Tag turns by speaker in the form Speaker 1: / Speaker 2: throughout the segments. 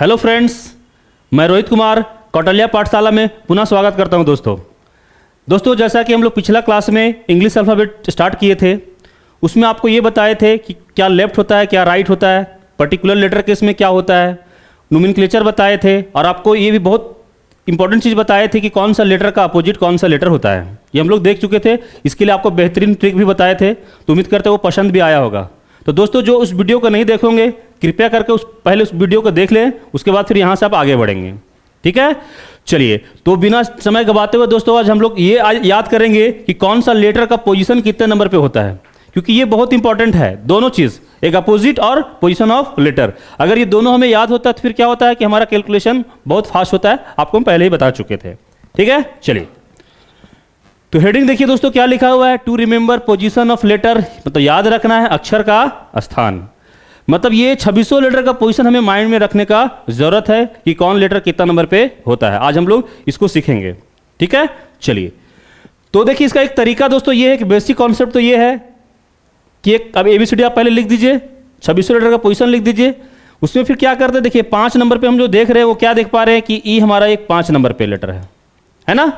Speaker 1: Hello friends, मैं रोहित कुमार कौटल्या पाठशाला में पुनः स्वागत करता हूं। दोस्तों जैसा कि हम लोग पिछला क्लास में इंग्लिश अल्फ़ाबेट स्टार्ट किए थे, उसमें आपको ये बताए थे कि क्या लेफ्ट होता है, क्या राइट होता है, पर्टिकुलर लेटर केस में क्या होता है, नोमेनक्लेचर बताए थे, और आपको ये भी बहुत इंपॉर्टेंट चीज़ बताए थे कि कौन सा लेटर का अपोजिट कौन सा लेटर होता है। ये हम लोग देख चुके थे। इसके लिए आपको बेहतरीन ट्रिक भी बताए थे, तो उम्मीद करते हैं वो पसंद भी आया होगा। तो दोस्तों जो उस वीडियो को नहीं देखोगे, कृपया करके पहले उस वीडियो को देख लें, उसके बाद फिर यहाँ से आप आगे बढ़ेंगे। ठीक है, चलिए। तो बिना समय गवाते हुए दोस्तों आज हम लोग ये याद करेंगे कि कौन सा लेटर का पोजीशन कितने नंबर पे होता है, क्योंकि ये बहुत इंपॉर्टेंट है। दोनों चीज़, एक अपोजिट और पोजीशन ऑफ लेटर, अगर ये दोनों हमें याद होता है तो फिर क्या होता है कि हमारा कैलकुलेशन बहुत फास्ट होता है। आपको हम पहले ही बता चुके थे। ठीक है, चलिए। तो हेडिंग देखिए दोस्तों, क्या लिखा हुआ है, to remember position of letter, मतलब याद रखना है अक्षर का स्थान। मतलब ये 2600 लेटर का पोजीशन हमें माइंड में रखने का जरूरत है कि कौन लेटर कितना नंबर पे होता है। आज हम लोग इसको सीखेंगे। ठीक है, चलिए। तो देखिए इसका एक तरीका दोस्तों ये है कि बेसिक कॉन्सेप्ट तो ये है कि एक, अब ABCD आप पहले लिख दीजिए, 2600 लेटर का पोजीशन लिख दीजिए। उसमें फिर क्या करते हैं, देखिए 5 नंबर पे हम जो देख रहे हैं वो क्या देख पा रहे हैं कि ई हमारा एक 5 नंबर पे लेटर है ना।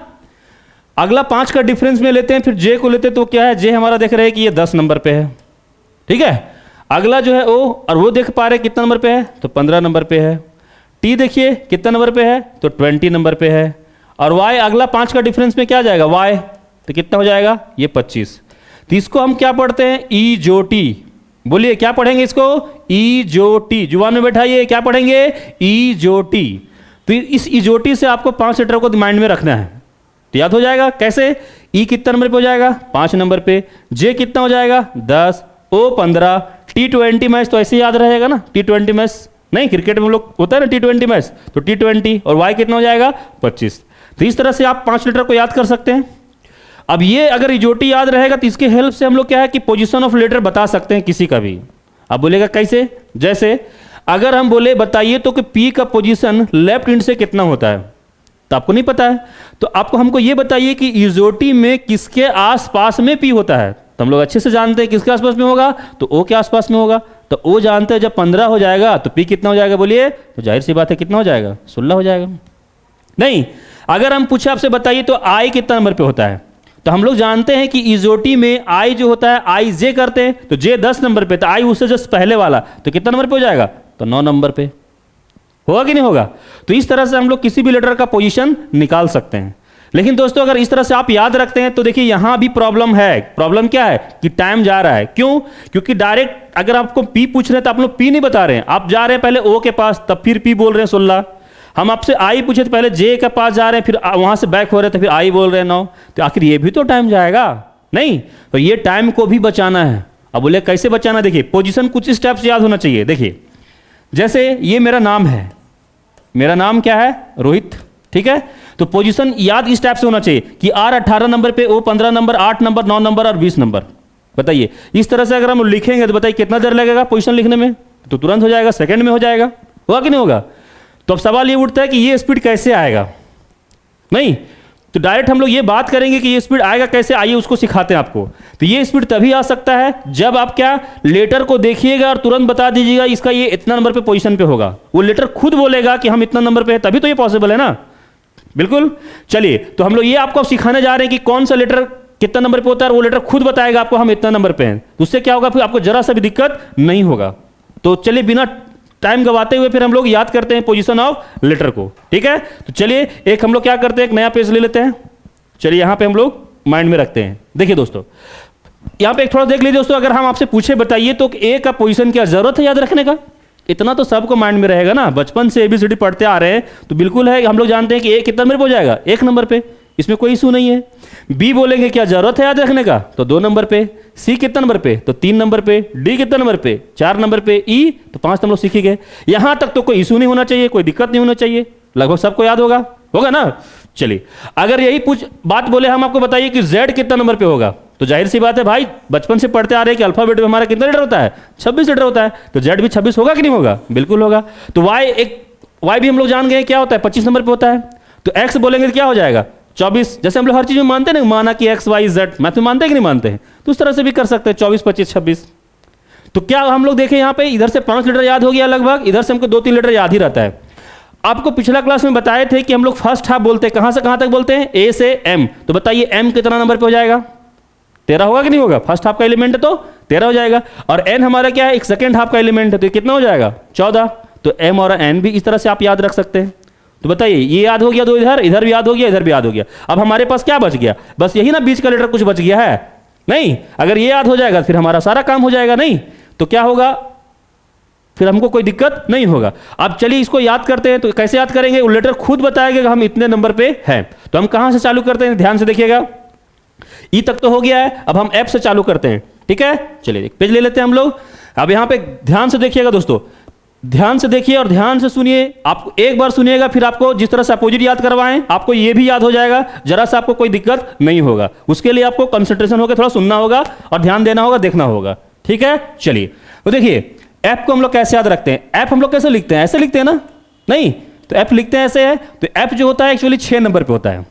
Speaker 1: अगला 5 का डिफरेंस में लेते हैं, फिर जे को लेते हैं, तो क्या है, जे हमारा देख रहे हैं कि ये 10 नंबर पे है। ठीक है, अगला जो है ओ, और वो देख पा रहे हैं कितना नंबर पे है, तो 15 नंबर पे है। टी देखिए कितना नंबर पे है, तो 20 नंबर पे है। और वाई अगला 5 का डिफरेंस में क्या जाएगा, वाई, तो कितना हो जाएगा, ये 25। तो इसको हम क्या पढ़ते हैं, ई जो टी। बोलिए क्या पढ़ेंगे इसको, ई जो टी। जुबान में बैठाइए, क्या पढ़ेंगे, ई जो टी। तो इस इजोटी से आपको 5 लेटर को माइंड में रखना है, तो याद हो जाएगा। कैसे, ई कितना नंबर पे हो जाएगा, 5 नंबर पे। जे कितना हो जाएगा, 10। ओ 15। T20 मैच तो ऐसे याद रहेगा ना, T20 मैच नहीं, क्रिकेट में हम लोग होता है ना T20 मैच, तो T20। और वाई कितना हो जाएगा, 25। तो इस तरह से आप 5 लेटर को याद कर सकते हैं। अब ये अगर इजोटी याद रहेगा तो इसके हेल्प से हम लोग क्या है कि पोजीशन ऑफ लेटर बता सकते हैं किसी का भी। अब बोलेगा कैसे, जैसे अगर हम बोले बताइए तो कि पी का पोजीशन लेफ्ट हैंड से कितना होता है, तो आपको नहीं पता है, तो आपको हमको ये बताइए कि इजोटी में किसके आसपास में पी होता है। तो हम लोग अच्छे से जानते हैं किसके आसपास में होगा, तो ओ के आसपास में होगा। तो ओ जानते हैं जब 15 हो जाएगा तो पी कितना हो जाएगा, बोलिए, तो जाहिर सी बात है कितना हो जाएगा, 16 हो जाएगा। नहीं, अगर हम पूछे आपसे बताइए तो आई कितना नंबर पे होता है, तो हम लोग जानते हैं कि इजोटी में आई जो होता है, आई जे करते हैं, तो जे 10 नंबर पे, तो आई उससे जस्ट पहले वाला, तो कितना नंबर पे हो जाएगा, तो 9 नंबर पे होगा कि नहीं होगा। तो इस तरह से हम लोग किसी भी लेटर का पोजीशन निकाल सकते हैं। लेकिन दोस्तों अगर इस तरह से आप याद रखते हैं तो देखिए यहां भी प्रॉब्लम है। प्रॉब्लम क्या है कि टाइम जा रहा है। क्यों, क्योंकि डायरेक्ट अगर आपको पी पूछ रहे हैं तो आप लोग पी नहीं बता रहे हैं, आप जा रहे हैं पहले ओ के पास, तब फिर पी बोल रहे हैं 16। हम आपसे आई पूछे तो पहले जे के पास जा रहे हैं, फिर वहां से बैक हो रहे थे, फिर आई बोल रहे हैं 9। तो आखिर ये भी तो टाइम जाएगा नहीं, तो ये टाइम को भी बचाना है। अब बोले कैसे बचाना, देखिए पोजीशन कुछ स्टेप्स याद होना चाहिए। देखिए जैसे ये मेरा नाम है, मेरा नाम क्या है, रोहित। ठीक है, तो पोजीशन याद इस टाइप से होना चाहिए कि आर 18 नंबर पे, ओ 15 नंबर, 8 नंबर, 9 नंबर और 20 नंबर। बताइए इस तरह से अगर हम लिखेंगे तो बताइए कितना देर लगेगा पोजीशन लिखने में, तो तुरंत हो जाएगा, सेकंड में हो जाएगा, होगा कि नहीं होगा। तो अब सवाल ये उठता है कि ये स्पीड कैसे आएगा। नहीं, तो डायरेक्ट हम लोग ये बात करेंगे कि ये स्पीड आएगा कैसे, आइए उसको सिखाते हैं आपको। तो ये स्पीड तभी आ सकता है जब आप क्या लेटर को देखिएगा और तुरंत बता दीजिएगा इसका ये इतना नंबर पे पोजीशन पे होगा। वो लेटर खुद बोलेगा कि हम इतना नंबर पे है, तभी तो ये पॉसिबल है ना। बिल्कुल, चलिए। तो हम लोग ये आपको सिखाने जा रहे हैं कि कौन सा लेटर कितना नंबर पे होता है, वो लेटर खुद बताएगा आपको हम इतना नंबर पे हैं। तो उससे क्या होगा, फिर आपको जरा सा भी दिक्कत नहीं होगा। तो चलिए बिना टाइम गवाते हुए फिर हम लोग याद करते हैं पोजीशन ऑफ लेटर को। ठीक है, तो चलिए एक हम लोग क्या करते हैं, एक नया पेज ले लेते हैं। चलिए यहां पे हम लोग माइंड में रखते हैं। देखिए दोस्तों यहां पे एक थोड़ा देख लीजिए दोस्तों, अगर हम आपसे पूछे बताइए तो ए का पोजीशन क्या जरूरत है याद रखने का, इतना तो सबको माइंड में रहेगा ना, बचपन से ABCD पढ़ते आ रहे हैं, तो बिल्कुल है, हम लोग जानते हैं कि ए कितना नंबर पे हो जाएगा, 1 नंबर पे, इसमें कोई इशू नहीं है। बी बोलेंगे क्या जरूरत है याद रखने का, तो 2 नंबर पे। सी कितना नंबर पे, तो 3 नंबर पे। डी कितना नंबर पे, 4 नंबर पे। ई तो 5 नंबर सीख ही गए। यहां तक तो कोई इशू नहीं होना चाहिए, कोई दिक्कत नहीं होना चाहिए, लगभग सबको याद होगा ना। चलिए अगर यही बात बोले हम आपको बताइए कि जेड कितना नंबर पे होगा, तो जाहिर सी बात है भाई, बचपन से पढ़ते आ रहे हैं कि अल्फाबेट में हमारा कितना लेटर होता है, 26 लेटर होता है, तो जेड भी 26 होगा कि नहीं होगा, बिल्कुल होगा। तो वाई भी हम लोग जान गए क्या होता है, 25 नंबर पे होता है। तो एक्स बोलेंगे तो क्या हो जाएगा, 24। जैसे हम लोग हर चीज में मानते हैं ना, माना कि एक्स वाई जेड, मैथ में मानते हैं कि नहीं मानते हैं, तो उस तरह से भी कर सकते हैं, 24 25 26। तो क्या हम लोग देखें यहाँ पे, इधर से 5 लीटर याद हो गया लगभग, इधर से हमको 2-3 लीटर याद ही रहता है। आपको पिछला क्लास में बताए थे कि हम लोग फर्स्ट हाफ बोलते हैं, कहां से कहां तक बोलते हैं, ए से एम। तो बताइए एम कितना नंबर पे हो जाएगा, 13 होगा कि नहीं होगा, फर्स्ट हाफ का एलिमेंट है तो 13 हो जाएगा। और एन हमारा क्या है, एक सेकेंड हाफ का एलिमेंट है, तो कितना हो जाएगा 14। तो एम और एन भी इस तरह से आप याद रख सकते हैं। तो बताइए ये याद हो गया, तो इधर इधर भी याद हो गया, इधर भी याद हो गया। अब हमारे पास क्या बच गया, बस यही ना, बीच का लेटर कुछ बच गया है नहीं। अगर ये याद हो जाएगा फिर हमारा सारा काम हो जाएगा, नहीं तो क्या होगा, फिर हमको कोई दिक्कत नहीं होगा। अब चलिए इसको याद करते हैं। तो कैसे याद करेंगे, वो लेटर खुद बताएगा कि हम इतने नंबर पे हैं। तो हम कहां से चालू करते हैं, ध्यान से देखिएगा। ई तक तो हो गया है, अब हम एफ से चालू करते हैं, ठीक है। चलिए एक पेज ले लेते हैं हम लोग। अब यहां पे ध्यान से देखिएगा दोस्तों, ध्यान से देखिए और ध्यान से सुनिए। आप एक बार सुनिएगा, फिर आपको जिस तरह से अपोजिट याद करवाएं आपको ये भी याद हो जाएगा, जरा सा आपको कोई दिक्कत नहीं होगा। उसके लिए आपको कंसंट्रेशन होकर थोड़ा सुनना होगा और ध्यान देना होगा, देखना होगा, ठीक है। चलिए तो देखिए एफ को हम लोग कैसे याद रखते हैं, एफ हम लोग कैसे लिखते हैं, ऐसे लिखते हैं ना, नहीं तो एफ लिखते हैं ऐसे है। तो एफ जो होता है एक्चुअली 6 नंबर पे होता है।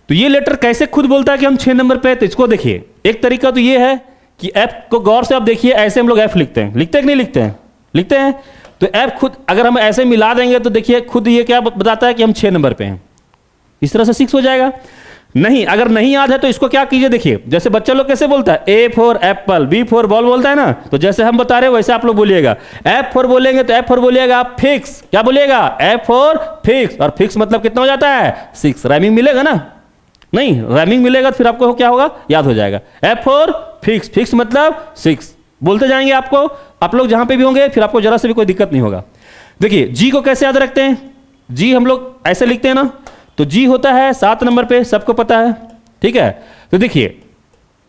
Speaker 1: तो ये लेटर कैसे खुद बोलता है कि हम 6 नंबर पे है, तो इसको देखिए। एक तरीका तो ये है कि एफ को गौर से आप देखिए, ऐसे हम लोग एफ लिखते हैं, लिखते हैं कि नहीं लिखते हैं, लिखते हैं। तो एफ खुद अगर हम ऐसे मिला देंगे तो देखिए खुद ये क्या बताता है कि हम 6 नंबर पे हैं, इस तरह से 6 हो जाएगा। नहीं, अगर नहीं याद है तो इसको क्या कीजिए, देखिए जैसे बच्चा लोग कैसे बोलता है, A for apple, B for ball बोलता है ना, तो जैसे हम बता रहे हैं वैसे आप लोग बोलिएगा। एफ फॉर बोलेंगे तो एफ फॉर बोलिएगा आप फिक्स, क्या बोलिएगा, एफ फॉर फिक्स। और फिक्स मतलब कितना हो जाता है 6, राइमिंग मिलेगा ना, नहीं राइमिंग मिलेगा तो फिर आपको क्या होगा, याद हो जाएगा। एफ फॉर फिक्स, फिक्स मतलब 6 बोलते जाएंगे आपको, आप लोग जहां पे भी होंगे फिर आपको जरा से भी कोई दिक्कत नहीं होगा। देखिए जी को कैसे याद रखते हैं, जी हम लोग ऐसे लिखते हैं ना, तो जी होता है 7 नंबर पे, सबको पता है, ठीक है। तो देखिए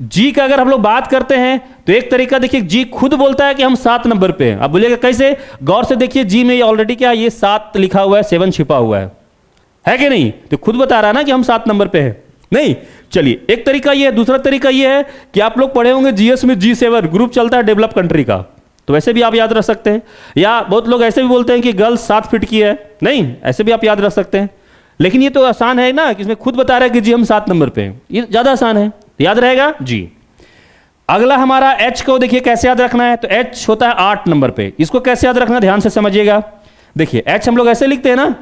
Speaker 1: जी का अगर हम लोग बात करते हैं तो एक तरीका देखिए, जी खुद बोलता है कि हम 7 नंबर पे हैं। अब बोलिएगा कैसे, गौर से देखिए जी में ऑलरेडी क्या ये 7 लिखा हुआ है, 7 छिपा हुआ है कि नहीं, तो खुद बता रहा है ना कि हम 7 नंबर पे हैं, नहीं। चलिए एक तरीका ये है, दूसरा तरीका ये है कि आप लोग पढ़े होंगे जीएस में G7 ग्रुप चलता है डेवलप कंट्री का, तो वैसे भी आप याद रख सकते हैं। या बहुत लोग ऐसे भी बोलते हैं कि गर्ल्स 7 फीट की है, नहीं ऐसे भी आप याद रख सकते हैं। लेकिन ये तो आसान है ना कि इसमें खुद बता रहा है कि जी हम 7 नंबर पे हैं, ये ज्यादा आसान है, तो याद रहेगा जी। अगला हमारा एच को देखिए कैसे याद रखना है, तो एच होता है 8 नंबर पे। इसको कैसे याद रखना, ध्यान से समझिएगा। देखिए एच हम लोग ऐसे लिखते हैं ना,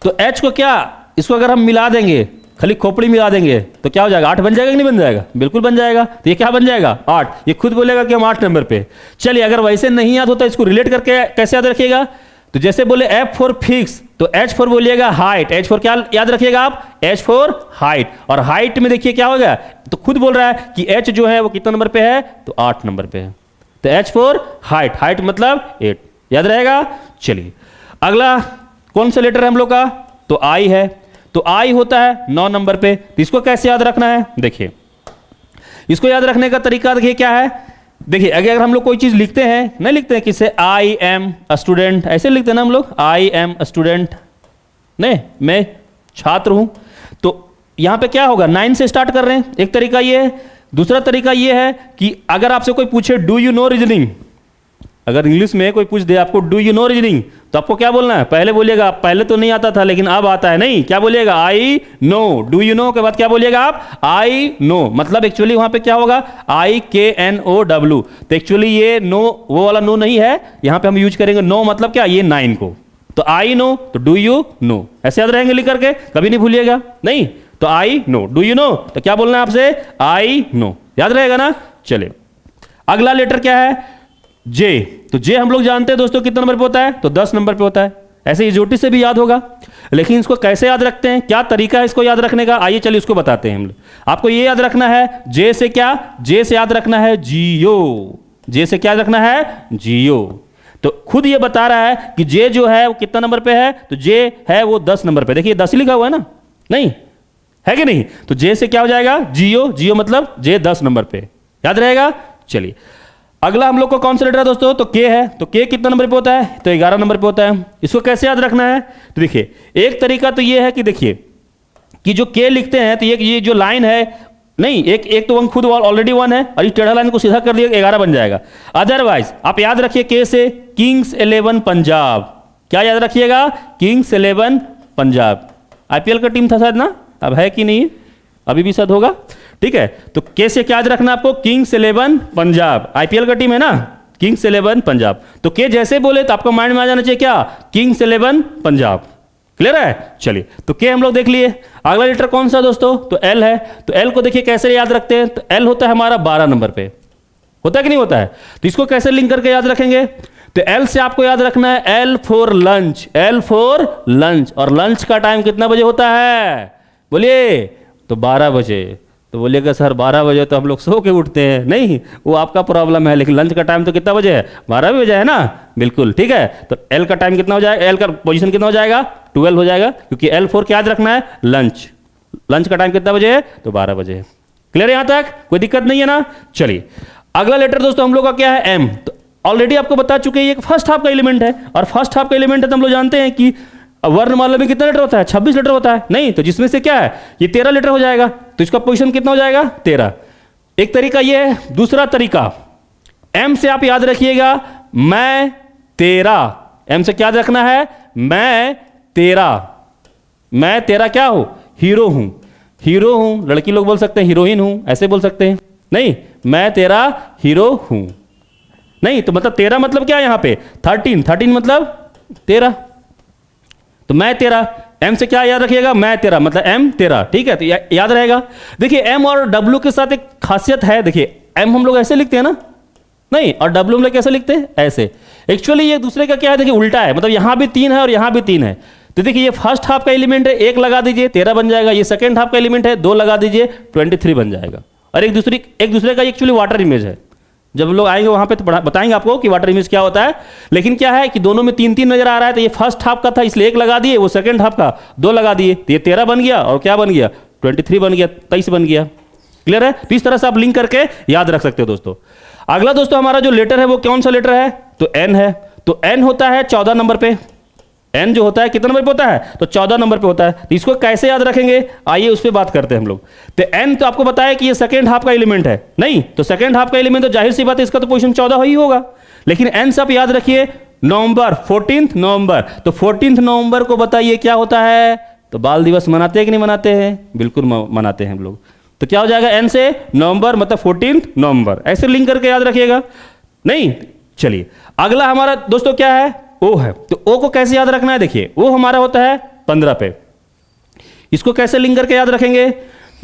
Speaker 1: तो एच को क्या, इसको अगर हम मिला देंगे, खाली खोपड़ी मिला देंगे तो क्या हो जाएगा, 8 बन जाएगा कि नहीं बन जाएगा, बिल्कुल बन जाएगा। तो ये क्या बन जाएगा 8, ये खुद बोलेगा कि हम 8 नंबर पे। चलिए अगर वैसे नहीं याद होता इसको रिलेट करके कैसे याद रखिएगा, तो जैसे बोले एफ फॉर फिक्स तो एच फॉर बोलिएगा हाइट, एच फॉर क्या याद रखिएगा आप, एच फॉर हाइट। और हाइट में देखिए क्या हो गया, तो खुद बोल रहा है कि एच जो है वो कितना नंबर पे है, तो 8 नंबर पे है। तो एच फॉर हाइट, हाइट मतलब 8, याद रहेगा। चलिए अगला कौन सा लेटर है हम लोग का, तो आई है। तो आई होता है 9 नंबर पे। तो इसको कैसे याद रखना है, देखिए इसको याद रखने का तरीका देखिए क्या है। देखिए अगर हम लोग कोई चीज लिखते हैं, नहीं लिखते हैं किससे, आई एम अ स्टूडेंट, ऐसे लिखते हैं ना हम लोग, आई एम अ स्टूडेंट, नहीं मैं छात्र हूं। तो यहां पे क्या होगा, 9 से स्टार्ट कर रहे हैं, एक तरीका ये है। दूसरा तरीका ये है कि अगर आपसे कोई पूछे डू यू नो रीजनिंग, अगर इंग्लिश में कोई पूछ दे आपको डू यू नो रीजनिंग, तो आपको क्या बोलना है, पहले बोलिएगा पहले तो नहीं आता था लेकिन अब आता है, नहीं क्या बोलिएगा, आई नो। डू यू नो के बाद क्या बोलिएगा आप, आई नो। मतलब एक्चुअली वहां पे क्या होगा, IKNOW। तो एक्चुअली ये नो वो वाला नो नहीं है, यहां पे हम यूज करेंगे नो मतलब क्या, ये 9 को। तो आई नो तो डू यू नो, ऐसे याद रहेंगे लिख करके, कभी नहीं भूलिएगा, नहीं तो आई नो, डू यू नो तो क्या बोलना है आपसे, आई नो, याद रहेगा ना। चलिए अगला लेटर क्या है, जे। तो जे हम लोग जानते हैं दोस्तों कितने नंबर पे होता है, तो 10 नंबर पे होता है। ऐसे इजोटी से भी याद होगा, लेकिन इसको कैसे याद रखते हैं, क्या तरीका है इसको याद रखने का, आइए चलिए उसको बताते हैं हम लोग। आपको ये याद रखना है, जे से क्या, जे से याद रखना है जियो। जे से क्या रखना है, जियो। तो खुद ये बता रहा है कि जे जो है वो कितना नंबर पे है, तो जे है वो 10 नंबर पे। देखिए 10 लिखा हुआ है ना, नहीं है कि नहीं, तो जे से क्या हो जाएगा, जियो। जियो मतलब जे 10 नंबर पे, याद रहेगा। चलिए अगला हम लोग को कौन सा लेटर है दोस्तों, तो के है। तो के कितना नंबर पे होता है, तो 11 नंबर पे होता है। इसको कैसे याद रखना है, तो देखिए एक तरीका तो ये है कि देखिए कि जो के लिखते हैं तो ये जो लाइन है, नहीं एक तो 1 खुद ऑलरेडी 1 है, और इस टेढ़ा लाइन को सीधा कर दिया 11 बन जाएगा। अदरवाइज आप याद रखिए के से किंग्स 11 पंजाब, क्या याद रखिएगा, किंग्स 11 पंजाब। IPL का टीम था शायद ना, अब है कि नहीं, अभी भी शायद होगा, ठीक है। तो के से क्या याद रखना आपको, किंग्स 11 पंजाब, IPL का टीम है ना, किंग्स 11 पंजाब। तो के जैसे बोले तो आपको माइंड में आ जाना चाहिए क्या, किंग्स 11 पंजाब। क्लियर है? चलिए, तो के हम लोग देख लिए। अगला लेटर कौन सा दोस्तों, तो एल है। तो एल को देखिए कैसे याद रखते हैं, तो एल होता है हमारा 12 नंबर पे, होता है कि नहीं होता है। तो इसको कैसे लिंक करके याद रखेंगे, तो एल से आपको याद रखना है L for lunch, L for lunch. और लंच का टाइम कितना बजे होता है, बोलिए, तो 12 बजे। तो बोलिएगा सर 12 बजे तो हम लोग सो के उठते हैं, नहीं वो आपका प्रॉब्लम है, लेकिन लंच का टाइम तो कितना बजे है, 12 बजे है ना, बिल्कुल ठीक है। तो एल का टाइम कितना हो जाएगा, एल का पोजीशन कितना हो जाएगा, 12 हो जाएगा, क्योंकि एल फोर क्या याद रखना है, लंच। लंच का टाइम कितना बजे है, तो 12 बजे है। क्लियर है यहाँ तक, कोई दिक्कत नहीं है ना। चलिए अगला लेटर दोस्तों हम लोग का क्या है, एम। तो ऑलरेडी आपको बता चुके हैं ये फर्स्ट हाफ का एलिमेंट है, और फर्स्ट हाफ का एलिमेंट है तो हम लोग जानते हैं कि वर्णमाला में कितना लेटर होता है, 26 लेटर होता है, नहीं तो जिसमें से क्या है, ये 13 लेटर हो जाएगा। तो इसका पोजीशन कितना हो जाएगा, 13। एक तरीका ये है, दूसरा तरीका, एम से आप याद रखिएगा मैं तेरा। एम से क्या याद रखना है, मैं तेरा। मैं तेरा क्या हूं, हीरो हूं। हीरो हूं, लड़की लोग बोल सकते हैं हीरोइन हूं, ऐसे बोल सकते हैं, नहीं मैं तेरा हीरो हूं। नहीं तो मतलब 13 मतलब क्या है यहां पे, 13 मतलब 13। तो मैं तेरा, एम से क्या याद रखिएगा, मैं तेरा मतलब एम तेरा, ठीक है। तो याद रहेगा। देखिए एम और डब्ल्यू के साथ एक खासियत है, देखिए एम हम लोग ऐसे लिखते हैं ना, नहीं, और डब्ल्यू हम लोग कैसे लिखते हैं, ऐसे। एक्चुअली ये दूसरे का क्या है, देखिए उल्टा है, मतलब यहां भी 3 है और यहां भी 3 है। तो देखिए ये फर्स्ट हाफ का एलिमेंट है, 1 लगा दीजिए 13 बन जाएगा। ये सेकंड हाफ का एलिमेंट है, 2 लगा दीजिए 23 बन जाएगा। और एक दूसरे का एक्चुअली वाटर इमेज है। जब लोग आएंगे वहां पे तो बताएंगे आपको कि वाटर इमेज क्या होता है, लेकिन क्या है कि दोनों में 3 नजर आ रहा है। तो ये फर्स्ट हाफ का था इसलिए 1 लगा दिए, वो सेकंड हाफ का 2 लगा दिए, तो ये 13 बन गया और क्या बन गया, 23 बन गया, 23 बन गया। क्लियर है? तो इस तरह से आप लिंक करके याद रख सकते हो दोस्तों। अगला दोस्तों हमारा जो लेटर है वो कौन सा लेटर है, तो एन है। तो एन होता है 14 नंबर पे। एन जो होता है कितने नंबर पे होता है, तो 14 नंबर पे होता है। तो इसको कैसे याद रखेंगे, आइए उस पर बात करते हैं हम लोग। तो एन तो आपको बताया कि ये सेकंड हाफ का एलिमेंट है, नहीं तो सेकंड हाफ का एलिमेंट तो जाहिर सी बात है इसका तो पोजीशन 14 ही होगा। लेकिन एन से आप याद रखिए नवंबर, 14 नवंबर। तो 14 नवंबर को बताइए क्या होता है, तो बाल दिवस मनाते हैं कि नहीं मनाते हैं, बिल्कुल मनाते हैं हम लोग। तो क्या हो जाएगा, एन से नवंबर मतलब 14 नवंबर, ऐसे लिंक करके याद रखिएगा। नहीं, चलिए अगला हमारा दोस्तों क्या है, ओ है। तो ओ को कैसे याद रखना है, देखिए ओ हमारा होता है 15 पे। इसको कैसे लिंक करके याद रखेंगे,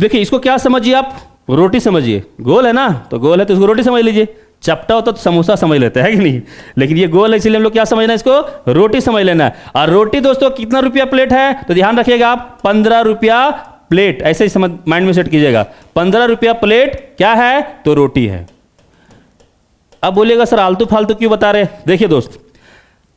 Speaker 1: देखिए इसको क्या समझिए आप, रोटी समझिए। गोल है ना, तो गोल है तो इसको रोटी समझ लीजिए। चपटा होता तो समोसा समझ लेते हैं कि नहीं, लेकिन ये गोल है इसलिए हम लोग क्या समझना है, इसको रोटी समझ लेना है। और रोटी दोस्तों कितना रुपया प्लेट है, तो ध्यान रखिएगा आप 15 रुपया प्लेट, ऐसे ही समझ माइंड में सेट कीजिएगा। 15 रुपया प्लेट क्या है, तो रोटी है। अब बोलिएगा सर आलतू फालतू क्यों बता रहे, देखिए दोस्त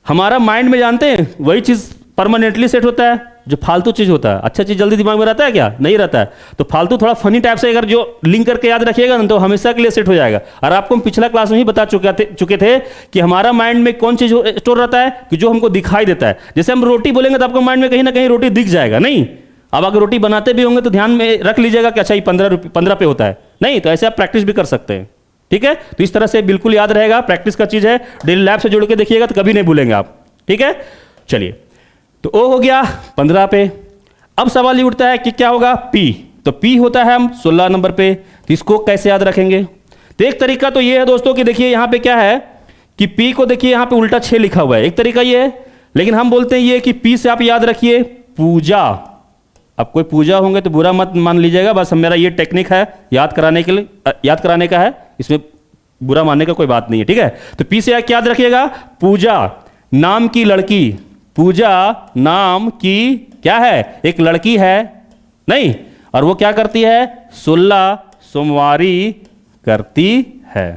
Speaker 1: हमारा माइंड में जानते हैं वही चीज परमानेंटली सेट होता है जो फालतू चीज होता है। अच्छा चीज जल्दी दिमाग में रहता है क्या, नहीं रहता है। तो फालतू थोड़ा फनी टाइप से अगर जो लिंक करके याद रखिएगा ना तो हमेशा के लिए सेट हो जाएगा। और आपको हम पिछला क्लास में ही बता चुके थे कि हमारा माइंड में कौन चीज स्टोर रहता है, कि जो हमको दिखाई देता है। जैसे हम रोटी बोलेंगे तो आपको माइंड में कहीं ना कहीं रोटी दिख जाएगा, नहीं। अब अगर रोटी बनाते भी होंगे तो ध्यान में रख लीजिएगा कि अच्छा ये 15 पे होता है, नहीं तो ऐसे आप प्रैक्टिस भी कर सकते हैं, ठीक है। तो इस तरह से बिल्कुल याद रहेगा, प्रैक्टिस का चीज है, डेली लैब से जोड़ के देखिएगा तो कभी नहीं भूलेंगे आप, ठीक है। चलिए तो ओ हो गया 15 पे। अब सवाल ये उठता है कि क्या होगा, पी। तो पी होता है हम 16 नंबर पे। तो इसको कैसे याद रखेंगे, तो एक तरीका तो ये है दोस्तों कि देखिए यहां पे क्या है कि पी को देखिए यहां पे उल्टा 6 लिखा हुआ है, एक तरीका ये है। लेकिन हम बोलते हैं ये कि पी से आप याद रखिए पूजा। अब कोई पूजा होंगे तो बुरा मत मान लीजिएगा, बस मेरा ये टेक्निक है याद कराने के लिए, याद कराने का है, इसमें बुरा मानने का कोई बात नहीं है, ठीक है। तो पी से क्या याद रखिएगा, पूजा नाम की लड़की। पूजा नाम की क्या है, एक लड़की है, नहीं, और वो क्या करती है, 16 सोमवारी करती है।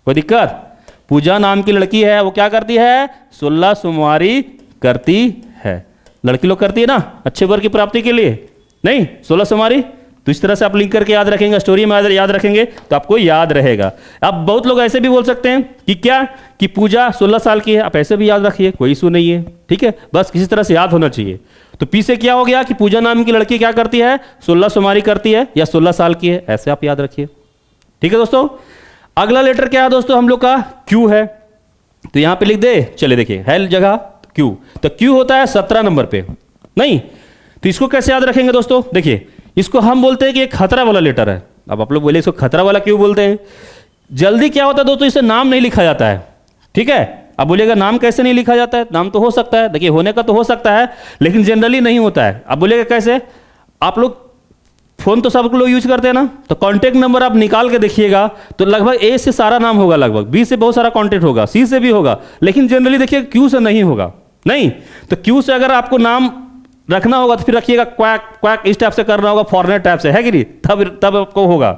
Speaker 1: कोई दिक्कत, पूजा नाम की लड़की है, वो क्या करती है, 16 सोमवारी करती है। लड़की लोग करती है ना अच्छे वर्ग की प्राप्ति के लिए, नहीं 16 सोमवारी। तो इस तरह से आप लिंक करके याद रखेंगे, स्टोरी में याद रखेंगे तो आपको याद रहेगा। अब बहुत लोग ऐसे भी बोल सकते हैं कि क्या, कि पूजा 16 साल की है, आप ऐसे भी याद रखिए, कोई इशू नहीं है, ठीक है, बस किसी तरह से याद होना चाहिए। तो पी से क्या हो गया कि पूजा नाम की लड़की क्या करती है, 16 सोमवारी करती है या 16 साल की है, ऐसे आप याद रखिए, ठीक है दोस्तों। अगला लेटर क्या है दोस्तों हम लोग का, क्यू है। तो यहां पे लिख दे, चले देखिए है जगह क्यू। तो क्यू होता है 17 नंबर पे, नहीं तो इसको कैसे याद रखेंगे दोस्तों, देखिए इसको हम बोलते हैं कि एक खतरा वाला लेटर है। अब आप लोग बोले इसको खतरा वाला क्यों बोलते हैं, जल्दी क्या होता है दोस्तों, इसे नाम नहीं लिखा जाता है, ठीक है। अब बोलिएगा नाम कैसे नहीं लिखा जाता है, नाम तो हो सकता है, देखिए होने का तो हो सकता है, लेकिन जनरली नहीं होता है। अब बोलिएगा कैसे, आप लोग फोन तो सब लोग यूज करते हैं ना, तो कॉन्टैक्ट नंबर आप निकाल के देखिएगा तो लगभग ए से सारा नाम होगा, लगभग बी से बहुत सारा कॉन्टैक्ट होगा, सी से भी होगा, लेकिन जनरली देखिए क्यू से नहीं होगा। नहीं, तो क्यू से अगर आपको नाम रखना होगा तो फिर रखिएगा क्वैक क्वैक, इस टाइप से करना होगा, फॉरनर टाइप से, है कि नहीं, तब आपको होगा,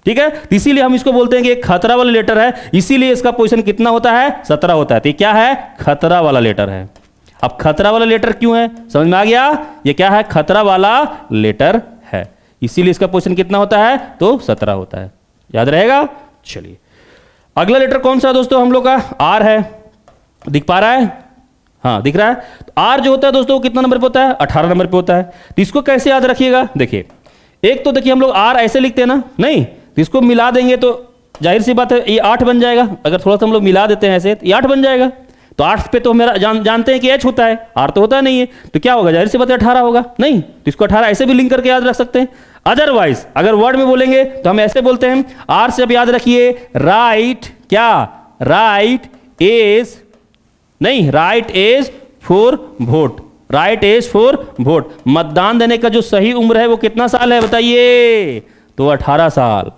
Speaker 1: ठीक है। तो इसीलिए हम इसको बोलते हैं कि एक खतरा वाला लेटर है, इसीलिए इसका पोजीशन कितना होता है, 17 होता है। तो ये क्या है, खतरा वाला लेटर है। अब खतरा वाला लेटर क्यों है, समझ में आ गया, ये क्या है, खतरा वाला लेटर है, इसीलिए इसका पोजीशन कितना होता है, तो 17 होता है, याद रहेगा। चलिए अगला लेटर कौन सा है दोस्तों, हम लोग का आर है, दिख पा रहा है, हाँ दिख रहा है। तो आर जो होता है दोस्तों वो कितना नंबर पे होता है, 18 नंबर पे होता है। तो इसको कैसे याद रखिएगा, देखिए एक तो देखिए हम लोग आर ऐसे लिखते हैं ना, नहीं तो इसको मिला देंगे तो जाहिर सी बात है ये 8 बन जाएगा, अगर थोड़ा सा हम लोग मिला देते हैं ऐसे तो ये 8 बन जाएगा। तो 8 पे तो मेरा जानते हैं कि एच होता है, आर तो होता नहीं है, तो क्या होगा, जाहिर सी बात है 18 होगा। नहीं तो इसको 18 ऐसे भी लिंक करके याद रख सकते हैं। अदरवाइज अगर वर्ड में बोलेंगे तो हम ऐसे बोलते हैं, आर से अब याद रखिए राइट, क्या राइट एज, नहीं right age for vote, right age for vote, मतदान देने का जो सही उम्र है वो कितना साल है बताइए, तो 18 साल।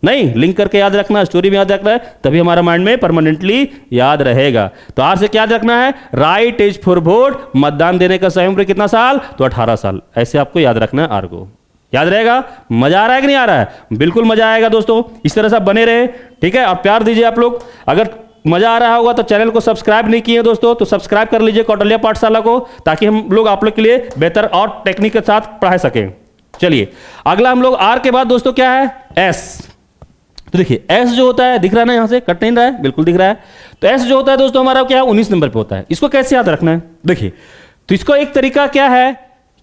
Speaker 1: नहीं, लिंक करके याद रखना, स्टोरी में याद रखना है, तभी हमारा माइंड में परमानेंटली याद रहेगा। तो आर से क्या याद रखना है, राइट एज फॉर वोट, मतदान देने का सही उम्र कितना साल, तो 18 साल, ऐसे आपको याद रखना है आर को, याद रहेगा। मजा आ रहा है कि नहीं आ रहा है, बिल्कुल मजा आएगा दोस्तों, इस तरह से बने रहे, ठीक है। और प्यार दीजिए आप लोग, अगर मजा आ रहा होगा तो चैनल को सब्सक्राइब नहीं किए दोस्तों तो सब्सक्राइब कर लीजिए कौटिल्य पाठशाला को, ताकि हम लोग आप लोग के लिए बेहतर और टेक्निक के साथ पढ़ा सकें। चलिए अगला हम लोग आर के बाद दोस्तों क्या है, एस। तो देखिए एस जो होता है, दिख रहा है ना, यहां से कट नहीं रहा है, बिल्कुल दिख रहा है। तो एस जो होता है दोस्तों हमारा क्या है, 19 नंबर पे होता है। इसको कैसे याद रखना है, देखिए तो इसको एक तरीका क्या है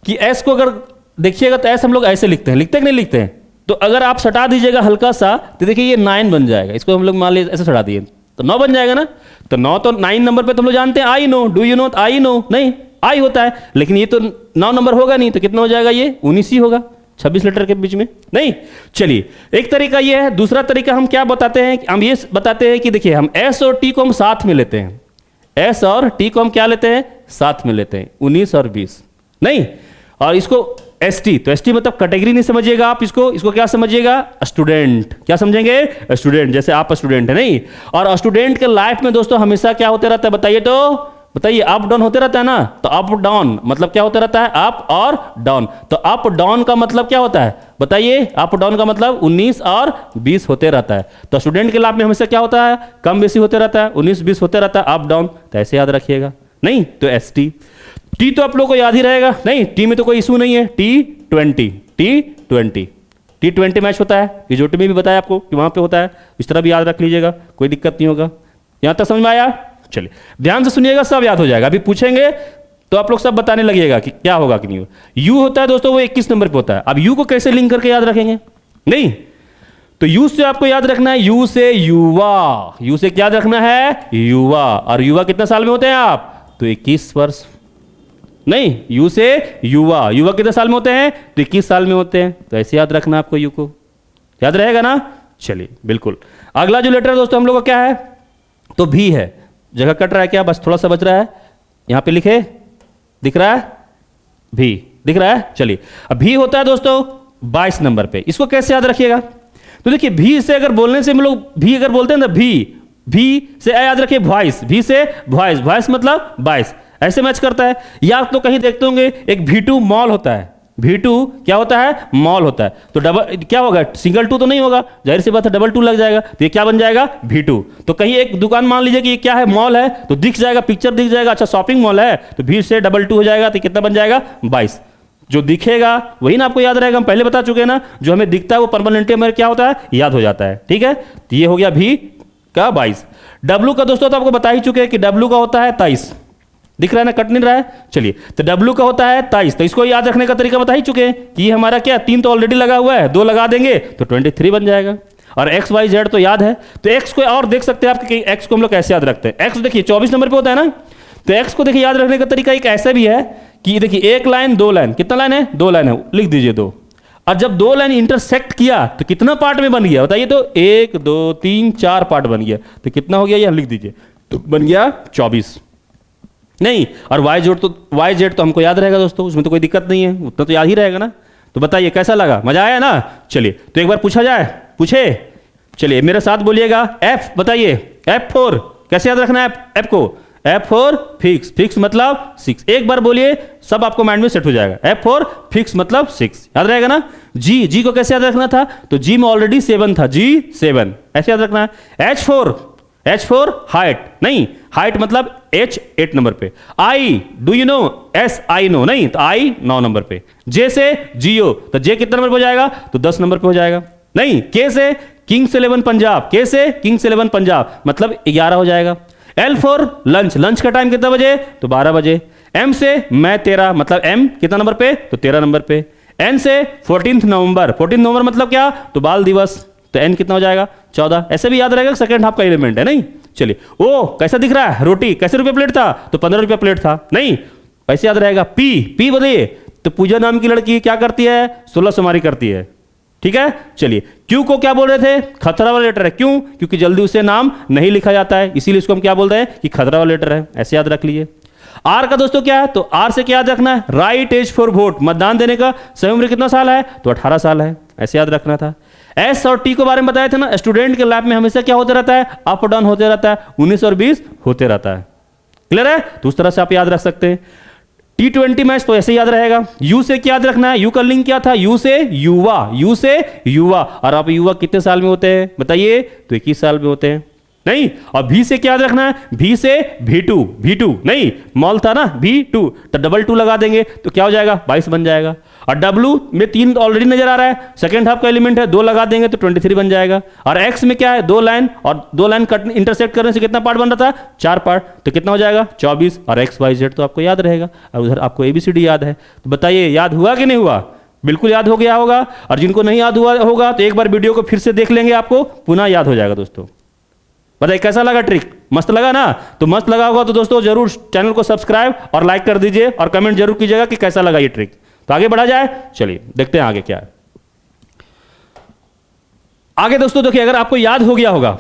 Speaker 1: कि एस को अगर देखिएगा तो एस हम लोग ऐसे लिखते हैं, लिखते कि नहीं लिखते हैं, तो अगर आप सटा दीजिएगा हल्का सा तो देखिए ये 9 बन जाएगा, इसको हम लोग मान लीजिए ऐसे सटा दिए तो 9 बन जाएगा ना। तो 9 तो 9 नंबर पे तो हम लोग जानते हैं, आई know, do you know, I no, नहीं आई होता है, लेकिन ये तो 9 नंबर होगा नहीं, तो कितना हो जाएगा, ये 19 ही होगा, 26 लेटर के बीच में, नहीं। चलिए एक तरीका ये है, दूसरा तरीका हम क्या बताते हैं, हम ये बताते हैं कि देखिए हम एस और टी को हम साथ में लेते हैं, एस और टी को हम क्या लेते हैं, साथ में लेते हैं, 19 और 20, नहीं। और इसको एस टी, तो एस टी मतलब कैटेगरी नहीं समझिएगा आप, इसको क्या समझिएगा, स्टूडेंट, क्या समझेंगे, स्टूडेंट, जैसे आप स्टूडेंट है, नहीं। और स्टूडेंट के लाइफ में दोस्तों हमेशा क्या होते रहता है बताइए, तो बताइए अप डाउन होते रहता है ना। तो अप डाउन मतलब क्या होता रहता है, अप और डाउन। तो अप डाउन का मतलब क्या होता है बताइए, अप डाउन का मतलब 19 और 20 होते रहता है। तो स्टूडेंट के लाइफ में हमेशा क्या होता है, कम बेसी होते रहता है, 19-20 होते रहता है, अप डाउन, तो ऐसे याद रखिएगा। नहीं तो एस टी, टी तो आप लोग को याद ही रहेगा, नहीं टी में तो कोई इशू नहीं है, T20, T20 मैच होता है, पीजोटी में भी बताया आपको कि वहां पे होता है, इस तरह भी याद रख लीजिएगा, कोई दिक्कत नहीं होगा। यहां तक समझ में आया, चलिए ध्यान से सुनिएगा, सब याद हो जाएगा। अभी पूछेंगे तो आप लोग सब बताने लगेगा कि क्या होगा कि नहीं होगा। यू होता है दोस्तों वो 21 नंबर पे होता है। अब यू को कैसे लिंक करके याद रखेंगे, नहीं तो यू से आपको याद रखना है, यू से युवा, यू से क्या याद रखना है, युवा। और युवा कितने साल में होते हैं आप, तो 21 वर्ष, नहीं यू से युवा, युवा कितने साल में होते हैं, तो 21 साल में होते हैं, तो ऐसे याद रखना आपको, यू को याद रहेगा ना। चलिए बिल्कुल अगला जो लेटर है दोस्तों हम लोग का क्या है, तो भी है, जगह कट रहा है क्या, बस थोड़ा सा बच रहा है, यहां पे लिखे, दिख रहा है, भी दिख रहा है। चलिए अब भी होता है दोस्तों 22 नंबर पे, इसको कैसे याद रखिएगा, तो देखिए भी से अगर बोलने से हम लोग भी अगर बोलते हैं ना, भी से याद रखिए वॉइस, भी से वॉइस, वॉइस मतलब 22, ऐसे मैच करता है। या आप तो कहीं देखते होंगे एक V2 मॉल होता है, V2 क्या होता है, मॉल होता है, तो डबल क्या होगा, सिंगल 2 तो नहीं होगा, जाहिर सी बात है डबल 2 लग जाएगा, तो ये क्या बन जाएगा, V2। तो कहीं एक दुकान मान लीजिए कि ये क्या है, मॉल है, तो दिख जाएगा, पिक्चर दिख जाएगा, अच्छा शॉपिंग मॉल है, तो भी से डबल 2 हो जाएगा, तो कितना बन जाएगा, 22। जो दिखेगा वही ना आपको याद रहेगा, हम पहले बता चुके हैं ना, जो हमें दिखता है वो परमानेंटली हमें क्या होता है, याद हो जाता है, ठीक है। तो ये हो गया भी का 22। डब्लू का दोस्तों तो आपको बता ही चुके हैं कि डब्लू का होता है 23, दिख रहा है ना, कट नहीं रहा है। चलिए तो डब्लू का होता है 23, तो इसको याद रखने का तरीका बता ही चुके हैं कि हमारा क्या 3 तो ऑलरेडी लगा हुआ है, 2 लगा देंगे तो 23 बन जाएगा। और एक्स वाई जेड तो याद है, तो एक्स को और देख सकते हैं आप कि एक्स को हम लोग कैसे याद रखते हैं। एक्स देखिए 24 नंबर पे होता है ना, तो एक्स को देखिए याद रखने का तरीका एक ऐसा भी है कि देखिए 1 लाइन 2 लाइन, कितना लाइन है, 2 लाइन है, लिख दीजिए 2। और जब दो लाइन इंटरसेक्ट किया तो कितना पार्ट में बन गया बताइए? तो 1 2 3 4 पार्ट बन गया। तो कितना हो गया यहां लिख दीजिए, तो बन गया 24। नहीं, और वाई जेड तो हमको याद रहेगा दोस्तों, उसमें तो कोई दिक्कत नहीं है, उतना तो याद ही रहेगा ना। तो बताइए कैसा लगा, मजा आया ना? चलिए तो एक बार पूछा जाए, पूछे, चलिए मेरे साथ बोलिएगा एफ। बताइए F4 कैसे याद रखना है एफ को? F4 फिक्स, फिक्स मतलब 6। एक बार बोलिए सब आपको माइंड में सेट हो जाएगा। F4 फिक्स मतलब 6, याद रहेगा ना? जी को कैसे याद रखना था? तो जी में ऑलरेडी 7 था, जी 7 ऐसे याद रखना है। H4 हाइट, नहीं हाइट मतलब H 8 नंबर पे। I do you know? S I no, नहीं तो I 9 नंबर पे। J से जियो, तो J कितने नंबर पे हो जाएगा? तो 10 नंबर पे हो जाएगा। नहीं, K से किंग्स 11 पंजाब, K से किंग्स 11 पंजाब मतलब 11 हो जाएगा। L फॉर लंच, लंच का टाइम कितना बजे? तो 12 बजे। M से मैं तेरा मतलब M कितना नंबर पे? तो 13 नंबर पे। N से 14 नवंबर, 14 नवंबर मतलब क्या? तो बाल दिवस, तो N कितना हो जाएगा? 14। ऐसे भी याद रहेगा, सेकंड हाफ का एलिमेंट है। नहीं, चलिए ओ कैसा दिख रहा है? रोटी कैसे रुपये प्लेट था? तो 15 रुपये प्लेट था। नहीं, कैसे याद रहेगा? पी बताइए, तो पूजा नाम की लड़की क्या करती है? 16 सोमवारी करती है, ठीक है। चलिए क्यू को क्या बोल रहे थे? खतरा वाला लेटर है। क्यों? क्योंकि जल्दी उसे नाम नहीं लिखा जाता है, इसीलिए इसको हम क्या बोलते हैं कि खतरा वाला लेटर है, ऐसे याद रख लीजिए। आर का दोस्तों क्या है? तो आर से क्या याद रखना है? राइट एज फॉर वोट, मतदान देने का सही उम्र कितना साल है? तो 18 साल है, ऐसे याद रखना था। एस और टी को बारे में बताया था ना, स्टूडेंट के लाइफ में हमेशा क्या होते रहता है? अप डाउन होते रहता है, 19 और 20 होते रहता है। क्लियर है? तो उस तरह से आप याद रख सकते हैं। T20 मैच तो ऐसे याद रहेगा। यू से क्या याद रखना है? यू का लिंक क्या था? यू से युवा, यू से युवा। और आप युवा कितने साल में होते हैं बताइए? तो 21 साल में होते हैं। नहीं, और भी से क्या याद रखना है? भी से V2 नहीं, मॉल था ना V2, तो डबल 2 लगा देंगे तो क्या हो जाएगा? 22 बन जाएगा। और W में 3 ऑलरेडी नजर आ रहा है, सेकंड हाफ का एलिमेंट है, 2 लगा देंगे तो 23 बन जाएगा। और X में क्या है? 2 लाइन, और 2 लाइन कट इंटरसेक्ट करने से कितना पार्ट बन रहा था? 4 पार्ट, तो कितना हो जाएगा? 24। और XYZ तो आपको याद रहेगा, और उधर आपको ABCD याद है। तो बताइए याद हुआ कि नहीं हुआ? बिल्कुल याद हो गया होगा। और जिनको नहीं याद हुआ होगा तो एक बार वीडियो को फिर से देख लेंगे, आपको पुनः याद हो जाएगा दोस्तों। बताइए कैसा लगा ट्रिक? मस्त लगा ना? तो मस्त लगा होगा तो दोस्तों जरूर चैनल को सब्सक्राइब और लाइक कर दीजिए, और कमेंट जरूर कीजिएगा कि कैसा लगा ये ट्रिक। तो आगे बढ़ा जाए, चलिए देखते हैं आगे क्या है। आगे दोस्तों देखिए, अगर आपको याद हो गया होगा,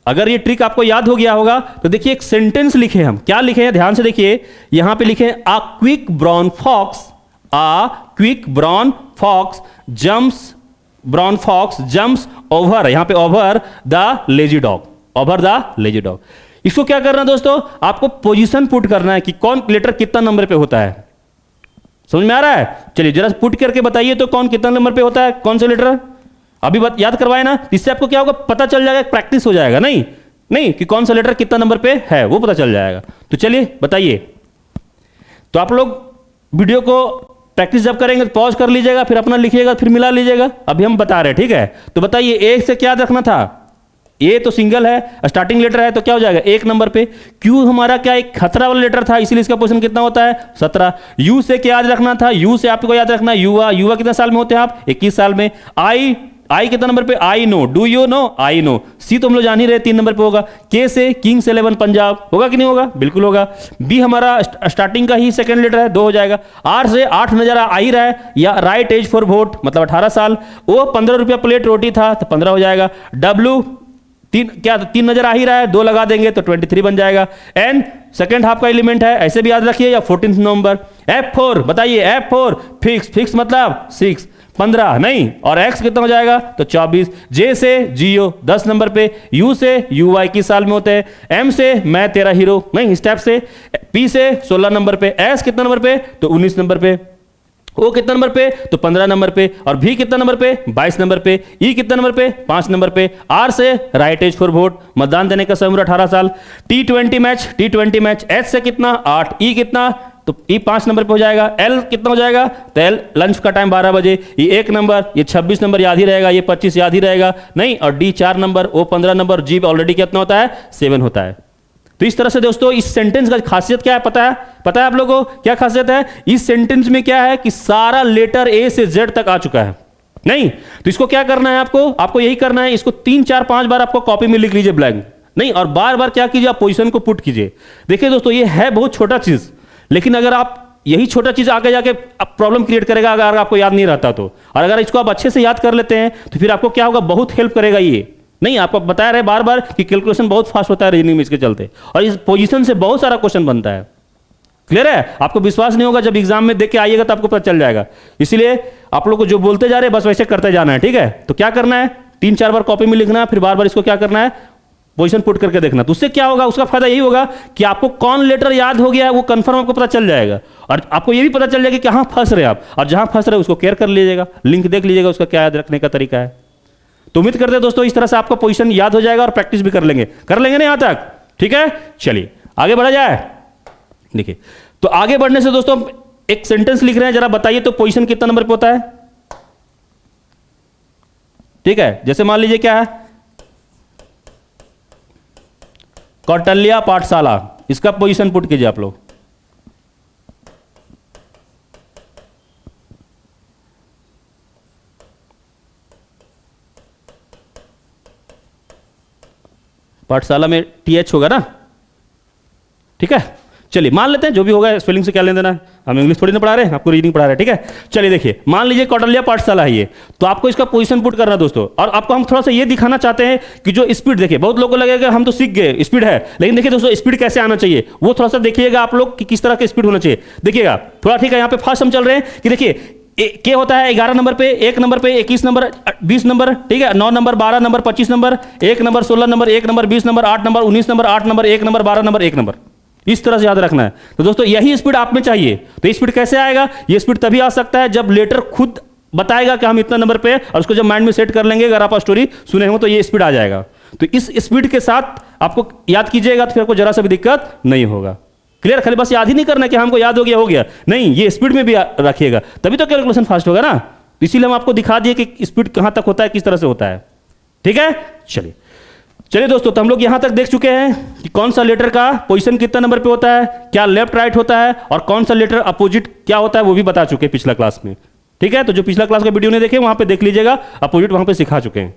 Speaker 1: अगर ये ट्रिक आपको याद हो गया होगा तो देखिए एक सेंटेंस लिखे हम, क्या लिखे हैं ध्यान से देखिए। यहां पे लिखे a quick brown fox jumps over, यहां पे ओवर द लेजी डॉग, इसको क्या करना है दोस्तों? आपको पोजीशन पुट करना है कि कौन लेटर कितना नंबर पे होता है। समझ में आ रहा है? चलिए जरा पुट करके बताइए तो कौन कितना नंबर पे होता है, कौन से लेटर? अभी याद करवाए ना, इससे आपको क्या होगा? पता चल जाएगा, प्रैक्टिस हो जाएगा। नहीं कि कौन सा लेटर कितना नंबर पे है, वो पता चल जाएगा। तो चलिए बताइए। तो आप लोग वीडियो को प्रैक्टिस जब करेंगे तो पॉज कर लीजिएगा, फिर अपना लिखिएगा, फिर मिला लीजिएगा। अभी हम बता रहे हैं, ठीक है? तो बताइए ए से क्या रखना था? ए तो सिंगल है, स्टार्टिंग लेटर है, तो क्या हो जाएगा? 1 नंबर पे। क्यू हमारा क्या एक खतरा वाला लेटर था, इसीलिए इसका पोजीशन कितना होता है? 17। यू से क्या याद रखना था? यू से आपको याद रखना है युवा कितने साल में होते हैं आप? 21 साल में। आई कितना नंबर पे? I know, do you know? I know. See तो हम लोग जान ही रहे 3 नंबर पे होगा। के से किंग्स 11 पंजाब, होगा कि नहीं होगा? बिल्कुल होगा। बी हमारा स्टार्टिंग का ही सेकंड लेटर है, 2 हो जाएगा। आर से 8 नजर आ ही रहा है, या राइट एज फॉर वोट मतलब 18 साल। ओ 15 रुपया प्लेट रोटी था, तो 15 हो जाएगा। डब्ल्यू 3 नजर आ ही रहा है, 2 लगा देंगे तो 23 बन जाएगा। एन सेकंड हाफ का एलिमेंट है, ऐसे भी याद रखिए, या 14 नवंबर। F4 बताइए, F4 फिक्स मतलब 6, 15 नहीं, और X कितना हो जाएगा? तो 24। J से जियो 10 नंबर पे। U से युवा 21 साल में होते हैं। M से मैं तेरा हीरो नहीं, स्टेप से। P से 16 नंबर पे। S कितना नंबर पे? तो 19 नंबर पे। O कितना नंबर पे? तो 15 नंबर पे। और V कितना नंबर पे? 22 नंबर पे। E कितना नंबर पे? 5 नंबर पे। R से राइट एज फॉर वोट, मतदान देने का सही उम्र 18 साल। T20 match. H से कितना? 8। E कितना? तो E 5 नंबर पे हो जाएगा। L कितना हो जाएगा? तो L लंच का टाइम 12 बजे। ये 1 नंबर, ये 26 नंबर याद ही रहेगा, ये 25 याद ही रहेगा नहीं। और D 4 number, O 15 number, G already कितना होता है? 7 होता है। तो इस तरह से दोस्तों इस सेंटेंस का खासियत क्या है पता है आप लोगों को? क्या खासियत है इस सेंटेंस में? क्या है कि सारा लेटर A से Z तक आ चुका है। नहीं तो इसको क्या करना है? आपको यही करना है, इसको 3 4 5 बार आपको कॉपी में लिख लीजिए ब्लैंक, नहीं, और बार बार क्या कीजिए? आप पोजीशन को पुट कीजिए। देखिए दोस्तों ये है बहुत छोटा चीज, लेकिन अगर आप यही छोटा चीज़ आगे जाके प्रॉब्लम क्रिएट करेगा अगर आपको याद नहीं रहता तो। और अगर इसको आप अच्छे से याद कर लेते हैं तो फिर आपको क्या होगा, बहुत हेल्प करेगा ये। नहीं, आपको बताया रहे बार बार कि कैलकुलेशन बहुत फास्ट होता है रीजनिंग में इसके चलते, और इस पोजीशन से बहुत सारा क्वेश्चन बनता है। क्लियर है? आपको विश्वास नहीं होगा, जब एग्जाम में देख के आइएगा तो आपको पता चल जाएगा। इसीलिए आप लोग को जो बोलते जा रहे हैं बस वैसे करते जाना है, ठीक है? तो क्या करना है, 3-4 बार कॉपी में लिखना है, फिर बार बार इसको क्या करना है, पोजीशन पुट करके देखना। तो उससे क्या होगा, उसका फायदा यही होगा कि आपको कौन लेटर याद हो गया है वो कंफर्म आपको पता चल जाएगा, और आपको ये भी पता चल जाएगा कि कहाँ फंस रहे आप, और जहाँ फंस रहे उसको केयर कर लीजिएगा, लिंक देख लीजिएगा उसका क्या याद रखने का तरीका है। तो उम्मीद करते हैं दोस्तों इस तरह से आपका पोजीशन याद हो जाएगा और प्रैक्टिस भी कर लेंगे ना यहाँ तक? ठीक है, चलिए आगे बढ़ा जाए। देखिए, तो आगे बढ़ने से दोस्तों एक सेंटेंस लिख रहे हैं, जरा बताइए तो पोजीशन कितना नंबर पे होता है? ठीक है, जैसे मान लीजिए क्या है, कौटल्या पाठशाला, इसका पोजीशन पुट कीजिए आप लोग। पाठशाला में TH होगा ना? ठीक है, चलिए मान लेते हैं जो भी होगा, स्पेलिंग से क्या लेना देना है, हम इंग्लिश थोड़ी ना पढ़ा रहे हैं, आपको रीडिंग पढ़ा रहे हैं। ठीक है, चलिए देखिए, मान लीजिए कौटल्या पाठशाला है ये, तो आपको इसका पोजीशन पुट करना है दोस्तों। और आपको हम थोड़ा सा ये दिखाना चाहते हैं कि जो स्पीड, देखिए बहुत लोगों को लगेगा हम तो सीख गए स्पीड है, लेकिन देखिए दोस्तों स्पीड कैसे आना चाहिए वो थोड़ा सा देखिएगा आप लोग कि किस तरह का स्पीड होना चाहिए। देखिएगा थोड़ा, ठीक है, यहाँ पे फास्ट हम चल रहे हैं कि देखिए के होता है 11 नंबर पे, 1 नंबर पे, 21 नंबर, 20 नंबर, ठीक है, 9 number, 12 number, 25 number, 1 number, 16 number, 1 number, 20 number, 8 number, 19 number, 8 number, 1 number, 12 number, 1 number, इस तरह से याद रखना है। तो दोस्तों यही स्पीड आप में चाहिए। तो स्पीड कैसे आएगा, ये स्पीड तभी आ सकता है जब लेटर खुद बताएगा कि हम इतना नंबर पे, और उसको जब माइंड में सेट कर लेंगे, अगर आप स्टोरी सुने हो तो ये स्पीड आ जाएगा। तो इस स्पीड के साथ आपको याद कीजिएगा तो फिर आपको जरा सा भी दिक्कत नहीं होगा। क्लियर? खाली बस याद ही नहीं करना कि हमको याद हो गया, नहीं, ये स्पीड में भी रखिएगा, तभी तो कैलकुलेशन फास्ट होगा ना। इसीलिए हम आपको दिखा दिए कि स्पीड कहां तक होता है, किस तरह से होता है। ठीक है, चलिए दोस्तों, तो हम लोग यहां तक देख चुके हैं कि कौन सा लेटर का पोजीशन कितना नंबर पे होता है, क्या लेफ्ट राइट होता है, और कौन सा लेटर अपोजिट क्या होता है वो भी बता चुके हैं पिछला क्लास में। ठीक है, तो जो पिछला क्लास का वीडियो नहीं देखे वहां पे देख लीजिएगा, अपोजिट वहां पे सिखा चुके हैं।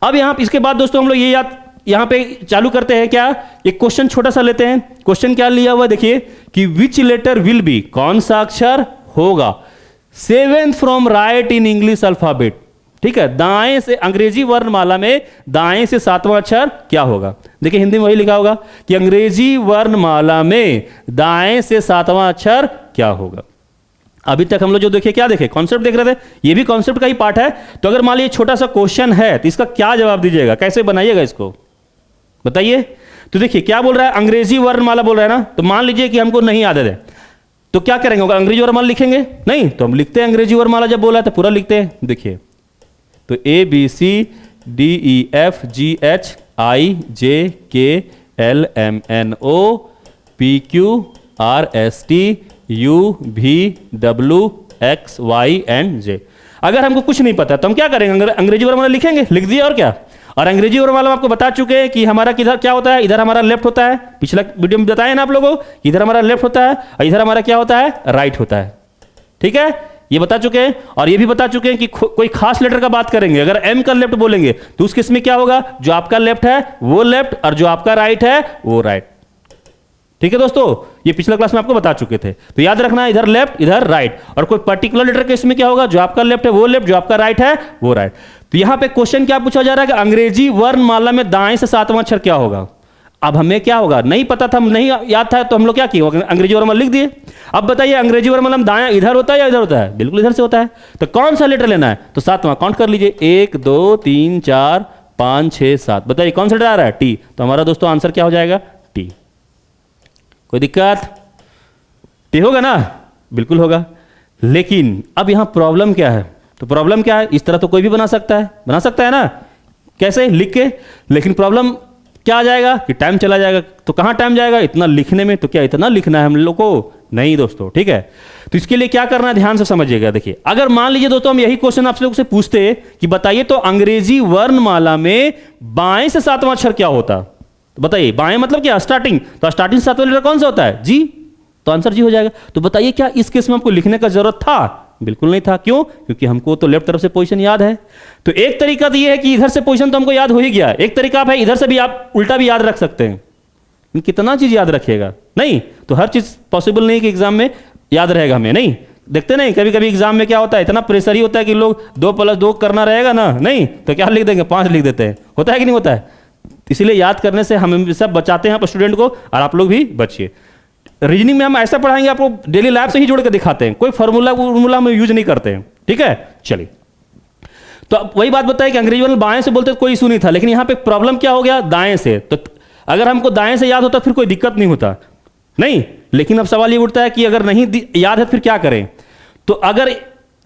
Speaker 1: अब यहां इसके बाद दोस्तों हम लोग ये यहां पे चालू करते हैं क्या, एक क्वेश्चन छोटा सा लेते हैं। क्वेश्चन क्या लिया हुआ देखिए कि विच लेटर विल बी, कौन सा अक्षर होगा 7th from right in English alphabet. ठीक है, दाएं से, अंग्रेजी वर्णमाला में दाएं से 7वां अक्षर क्या होगा। देखिए हिंदी में वही लिखा होगा कि अंग्रेजी वर्णमाला में दाएं से 7वां अक्षर क्या होगा। अभी तक हम लोग जो देखे, क्या देखे, कॉन्सेप्ट देख रहे थे, ये भी कॉन्सेप्ट का ही पार्ट है। तो अगर मान लीजिए छोटा सा क्वेश्चन है तो इसका क्या जवाब दीजिएगा, कैसे बनाइएगा इसको बताइए। तो देखिए क्या बोल रहा है, अंग्रेजी वर्णमाला बोल रहा है ना, तो मान लीजिए कि हमको नहीं आदत है, तो क्या करेंगे, होगा अंग्रेजी वर्णमाला लिखेंगे, नहीं तो हम लिखते हैं अंग्रेजी वर्णमाला, जब बोला है तो पूरा लिखते हैं। देखिए तो ABCDEFGHIJKLMNOPQRSTUVWXYZ। अगर हमको कुछ नहीं पता तो हम क्या करेंगे, अंग्रेजी वर्णमाला लिखेंगे, लिख दिया और क्या। और अंग्रेजी वर्णमाला आपको बता चुके हैं कि हमारा किधर क्या होता है, इधर हमारा लेफ्ट होता है, पिछला वीडियो में बताया ना आप लोगों को, इधर हमारा लेफ्ट होता है और इधर हमारा क्या होता है, राइट होता है। ठीक है, ये बता चुके हैं। और ये भी बता चुके हैं कि कोई खास लेटर का बात करेंगे, अगर एम का लेफ्ट बोलेंगे तो उस केस में क्या होगा, जो आपका लेफ्ट है वो लेफ्ट और जो आपका राइट है वो राइट। ठीक है दोस्तों, ये पिछला क्लास में आपको बता चुके थे। तो याद रखना, इधर लेफ्ट इधर राइट, और कोई पर्टिकुलर लेटर केस में क्या होगा, जो आपका लेफ्ट है वो लेफ्ट, जो आपका राइट है वो राइट। तो यहां पे क्वेश्चन क्या पूछा जा रहा है कि अंग्रेजी वर्णमाला में दाएं से 7वां अक्षर क्या होगा। अब हमें क्या होगा, नहीं पता था, नहीं याद था, तो हम लोग क्या किए, अंग्रेजी वर्णमाला लिख दिए। अब बताइए अंग्रेजी वर्णमाला में दायां इधर होता है या इधर होता है, बिल्कुल इधर से होता है। तो कौन सा लेटर लेना है, तो 7वां, काउंट कर लीजिए, 1 2 3 4 5 6 7। बताइए कौन सा लेटर आ रहा है, टी। तो हमारा दोस्तों आंसर क्या हो जाएगा, टी। कोई दिक्कत, टी होगा ना, बिल्कुल होगा। लेकिन अब यहां प्रॉब्लम क्या है, तो प्रॉब्लम क्या है, इस तरह तो कोई भी बना सकता है ना, कैसे लिख के। लेकिन प्रॉब्लम क्या आ जाएगा कि टाइम चला जाएगा। तो कहां टाइम जाएगा, इतना लिखने में, तो क्या इतना लिखना है हम लोग को, नहीं दोस्तों। ठीक है, तो इसके लिए क्या करना है, ध्यान से समझिएगा। देखिए अगर मान लीजिए दोस्तों हम यही क्वेश्चन आप लोग से पूछते कि बताइए तो अंग्रेजी वर्णमाला में बाएं से 7वां अक्षर क्या होता, तो बताइए बाएं मतलब क्या, स्टार्टिंग, तो स्टार्टिंग 7वां लेटर कौन सा होता है, जी, तो आंसर जी हो जाएगा। तो बताइए क्या इस केस में आपको लिखने का जरूरत था, बिल्कुल नहीं था। क्यों, क्योंकि हमको तो लेफ्ट तरफ से पोजीशन याद है। तो एक तरीका तो ये है कि इधर से पोजीशन तो हमको याद हो ही गया, एक तरीका है इधर से भी आप उल्टा भी याद रख सकते हैं। कितना चीज याद रखिएगा, नहीं तो हर चीज पॉसिबल नहीं कि एग्जाम में याद रहेगा हमें, नहीं देखते नहीं कभी कभी एग्जाम में क्या होता है, इतना प्रेशर ही होता है कि लोग 2+2 करना रहेगा ना, नहीं तो क्या लिख देंगे 5 लिख देते हैं, होता है कि नहीं होता है। इसीलिए याद करने से हम सब बचाते हैं आप स्टूडेंट को, और आप लोग भी बचिए। रीजनिंग में हम ऐसा पढ़ाएंगे, आपको डेली लाइफ से ही जोड़ के दिखाते हैं, कोई फार्मूला हम यूज नहीं करते हैं, ठीक है। चलिए, तो अब वही बात बताइए कि अंग्रेजी वाले बाएं से बोलते तो कोई इशू नहीं था, लेकिन यहाँ पे प्रॉब्लम क्या हो गया, दाएं से। तो अगर हमको दाएं से याद होता फिर कोई दिक्कत नहीं होता, नहीं। लेकिन अब सवाल ये उठता है कि अगर नहीं याद है फिर क्या करें। तो अगर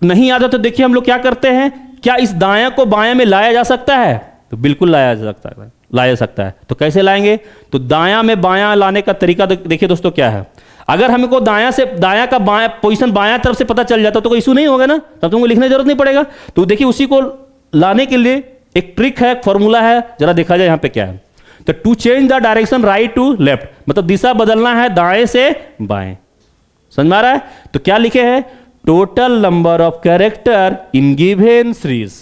Speaker 1: नहीं याद है तो देखिए हम लोग क्या करते हैं, क्या इस दायां को बायां में लाया जा सकता है, तो बिल्कुल लाया जा सकता है। तो कैसे लाएंगे, तो दायां में बायां लाने का तरीका तो देखिए दोस्तों क्या है। अगर हमको दायां का बायां पोजीशन बायां तरफ से पता चल जाता तो कोई इशू नहीं होगा ना, तब तुमको लिखने की जरूरत नहीं पड़ेगा। तो देखिए उसी को लाने के लिए एक ट्रिक है, एक फॉर्मूला है, जरा देखा जाए यहां पे क्या है। तो to change the direction right to left, मतलब दिशा बदलना है दाएं से बाएं, समझ में आ रहा है। तो क्या लिखे हैं, total number of character in given series,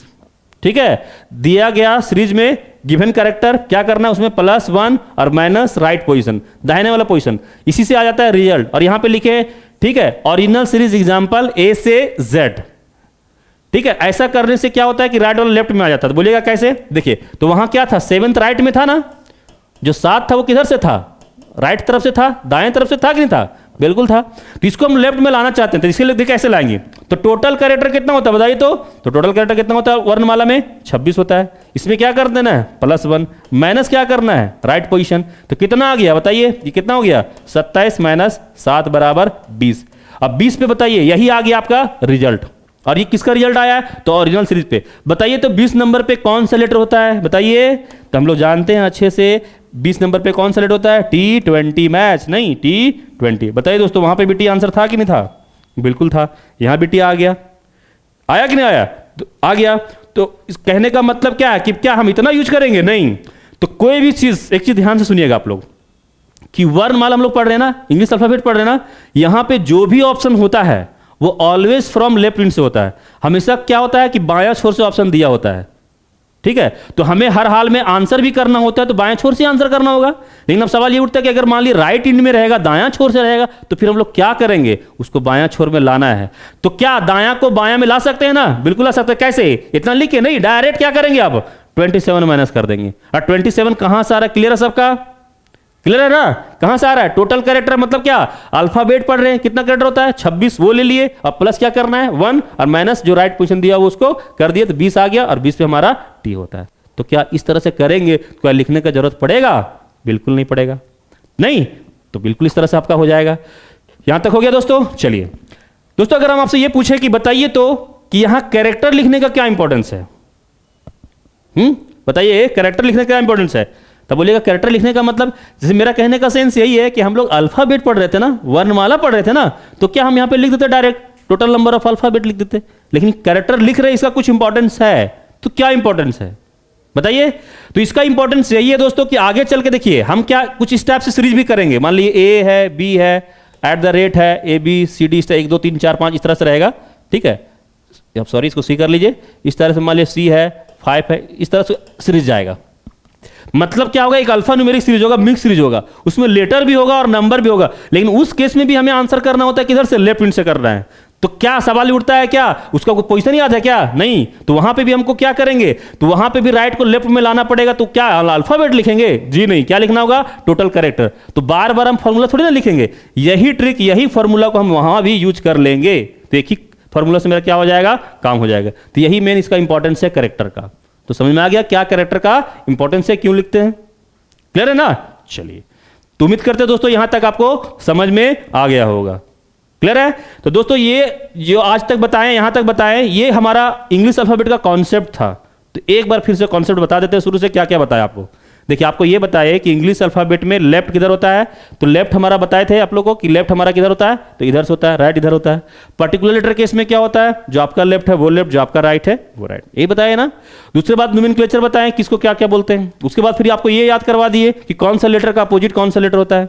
Speaker 1: ठीक है। दिया गया सीरीज में गिवन कैरेक्टर क्या करना है, उसमें +1 और माइनस राइट पोजीशन, दाहिने वाला पोजीशन, इसी से आ जाता है रिजल्ट। और यहां पे लिखे, ठीक है, ओरिजिनल सीरीज एग्जांपल A से Z, ठीक है। ऐसा करने से क्या होता है कि राइट वाला लेफ्ट में आ जाता है। तो बोलिएगा कैसे, देखिए तो वहां क्या था, 7th राइट में था ना, जो 7 था वो किधर से था, राइट तरफ से था, दाएं तरफ से था कि नहीं था, बिल्कुल था। तो इसको हम लेफ्ट में लाना चाहते हैं, तो इसके लिए कैसे लाएंगे। तो टोटल कैरेक्टर कितना होता है बताइए, तो टोटल कैरेक्टर कितना होता है, वर्णमाला में 26 होता है। इसमें क्या कर देना है, +1, माइनस क्या करना है, राइट पोजीशन। तो कितना आ गया बताइए, ये कितना हो गया, 27 - 7 = 20। अब 20 पे बताइए, यही आ गया आपका रिजल्ट। और ये किसका रिजल्ट आया है, तो ओरिजिनल सीरीज पे। बताइए तो 20 नंबर पे कौन सा लेटर होता है, बताइए। तो हम लोग जानते हैं अच्छे से 20 नंबर पे कौन सा लेटर होता है, T20 मैच, नहीं T20। बताइए दोस्तों वहां पे भी टी आंसर था कि नहीं था, बिल्कुल था। यहां भी टी आ गया, आया कि नहीं आया, तो आ गया। तो इस कहने का मतलब क्या है कि क्या हम इतना यूज करेंगे, नहीं। तो कोई भी चीज, एक चीज ध्यान से सुनिएगा आप लोग, कि वर्णमाला हम लोग पढ़ रहे हैं ना, इंग्लिश अल्फाबेट पढ़ रहे हैं ना, यहां पे जो भी ऑप्शन होता है वो ऑलवेज फ्रॉम लेफ्ट विंड से होता है। हमेशा क्या होता है कि बायां छोर से ऑप्शन दिया होता है, ठीक है। तो हमें हर हाल में आंसर भी करना होता है तो बाएं छोर से आंसर करना होगा। लेकिन अब सवाल ये उठता है कि अगर मान ली राइट इंड में रहेगा, दायां छोर से रहेगा, तो फिर हम लोग क्या करेंगे, उसको बायां छोर में लाना है। तो क्या दायां को बायां में ला सकते हैं ना, बिल्कुल ला सकते हैं। कैसे, इतना लिख के नहीं, डायरेक्ट क्या करेंगे, अब 27 माइनस कर देंगे। और 27 कहां से आ रहा है, क्लियर है सबका, क्लियर है ना, कहां से आ रहा है, टोटल कैरेक्टर, मतलब क्या, अल्फाबेट पढ़ रहे हैं, कितना कैरेक्टर होता है 26, वो ले लिए। अब प्लस क्या करना है 1, और माइनस जो राइट पोजीशन दिया वो उसको कर दिया, तो 20 आ गया, और 20 पे हमारा टी होता है। तो क्या इस तरह से करेंगे तो क्या लिखने का जरूरत पड़ेगा, बिल्कुल नहीं पड़ेगा, नहीं। तो बिल्कुल इस तरह से आपका हो जाएगा। यहां तक हो गया दोस्तों। चलिए दोस्तों, अगर हम आपसे ये पूछे कि बताइए तो कि यहां कैरेक्टर लिखने का क्या इंपॉर्टेंस है, बताइए कैरेक्टर लिखने का क्या इंपॉर्टेंस है। तब बोलिएगा कैरेक्टर लिखने का मतलब, जैसे मेरा कहने का सेंस यही है कि हम लोग अल्फाबेट पढ़ रहे थे ना, वर्णमाला पढ़ रहे थे ना, तो क्या हम यहां पे लिख देते direct total number of alphabet लिख देते। लेकिन कैरेक्टर लिख रहे, इसका कुछ इंपॉर्टेंस है। तो क्या इंपॉर्टेंस है बताइए। तो इसका इंपॉर्टेंस यही है दोस्तों कि आगे चल के देखिए हम क्या कुछ इस टाइप से सीरीज भी करेंगे। मान लीजिए ए है, बी है, @ है, ABCD, इस तरह 1 2 3 4 5 इस तरह से रहेगा, ठीक है। अब सॉरी, इसको सी कर लीजिए। इस तरह से मान लीजिए C है, 5 है, इस तरह से सीरीज जाएगा। मतलब क्या होगा, एक अल्फा न्यूमेरिक सीरीज होगा, मिक्स सीरीज होगा, उसमें लेटर भी होगा और नंबर भी होगा। लेकिन उस केस में भी हमें आंसर करना होता है किधर से, लेफ्ट विंड से करना है। तो क्या सवाल उठता है, क्या उसका कोई पोजीशन याद है क्या, नहीं। तो वहां पे भी हमको क्या करेंगे, तो वहां पे भी राइट को लेफ्ट में लाना पड़ेगा। तो क्या अल्फाबेट लिखेंगे, जी नहीं, क्या लिखना होगा, टोटल कैरेक्टर। तो बार बार हम फॉर्मूला थोड़ी ना लिखेंगे, यही ट्रिक, यही फॉर्मूला को हम वहां भी यूज कर लेंगे। तो एक ही फॉर्मूला से मेरा क्या हो जाएगा, काम हो जाएगा। तो यही मेन इसका इंपॉर्टेंस है कैरेक्टर का। तो समझ में आ गया क्या कैरेक्टर का इंपॉर्टेंस है, क्यों लिखते हैं, क्लियर है ना। चलिए, तो उम्मीद करते हैं दोस्तों यहां तक आपको समझ में आ गया होगा, क्लियर है। तो दोस्तों ये जो आज तक बताएं, यहां तक बताएं, ये हमारा इंग्लिश अल्फाबेट का कॉन्सेप्ट था। तो एक बार फिर से कॉन्सेप्ट बता देते हैं, शुरू से क्या क्या बताया आपको। देखिए आपको ये बताया कि इंग्लिश अल्फाबेट में लेफ्ट किधर होता है, तो लेफ्ट हमारा बताए थे आप लोगों को कि लेफ्ट हमारा किधर होता है, तो इधर से होता है, राइट इधर होता है। पर्टिकुलर लेटर केस में क्या होता है, जो आपका लेफ्ट है वो लेफ्ट, जो आपका राइट है वो राइट, ये बताया ना। दूसरी बात नोमेनक्लेचर बताएं, किसको क्या क्या बोलते हैं। उसके बाद फिर आपको ये याद करवा दिए कि कौन सा लेटर का अपोजिट कौन सा लेटर होता है,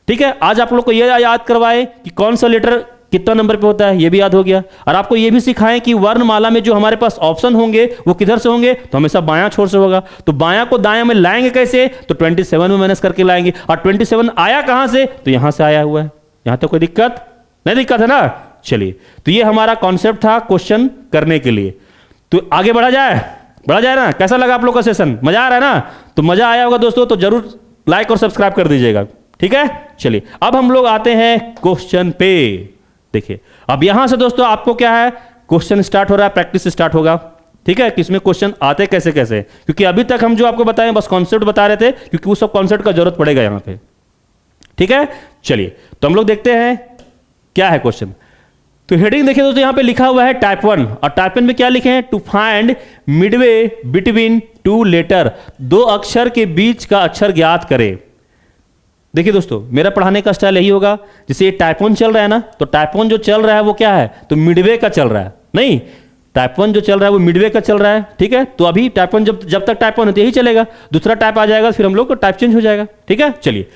Speaker 1: ठीक है। आज आप लोग को ये याद करवाए कि कौन सा लेटर कितना नंबर पे होता है, ये भी याद हो गया। और आपको ये भी सिखाएं कि वर्णमाला में जो हमारे पास ऑप्शन होंगे वो किधर से होंगे, तो हमेशा बायां छोर से होगा। तो बायां को दायां में लाएंगे कैसे, तो 27 में माइनस करके लाएंगे। और 27 आया कहां से, तो यहां से आया हुआ है। यहां तो कोई दिक्कत नहीं दिक्कत है ना। चलिए, तो ये हमारा कॉन्सेप्ट था क्वेश्चन करने के लिए। तो आगे बढ़ा जाए ना। कैसा लगा आप लोग का सेशन? मजा आ रहा है ना? तो मजा आया होगा दोस्तों, तो जरूर लाइक और सब्सक्राइब कर दीजिएगा, ठीक है। चलिए, अब हम लोग आते हैं क्वेश्चन पे। देखिए, अब यहां से दोस्तों आपको क्या है, क्वेश्चन स्टार्ट हो रहा है, प्रैक्टिस स्टार्ट होगा, ठीक है। कि इसमें क्वेश्चन आते कैसे कैसे, क्योंकि अभी तक हम जो आपको बताएं बस कॉन्सेप्ट बता रहे थे, क्योंकि उस सब कॉन्सेप्ट का जरूरत पड़ेगा यहां पे, ठीक है। चलिए, तो हम लोग देखते हैं क्या है क्वेश्चन। तो हेडिंग देखिए दोस्तों, यहां पे लिखा हुआ है टाइप 1, और टाइप 1 में क्या लिखे हैं, to find midway between two letter, दो अक्षर के बीच का अक्षर ज्ञात करें। देखिए दोस्तों, मेरा पढ़ाने का स्टाइल यही होगा, जैसे ये टाइप 1 चल रहा है ना, तो टाइप 1 जो चल रहा है वो क्या है, तो मिडवे का चल रहा है। नहीं, टाइप 1 जो चल रहा है वो मिडवे का चल रहा है, ठीक है। तो अभी टाइप 1 जब तक टाइप 1 है तो यही चलेगा, दूसरा टाइप आ जाएगा फिर हम लोग को टाइप चेंज हो जाएगा, ठीक है। चलिए,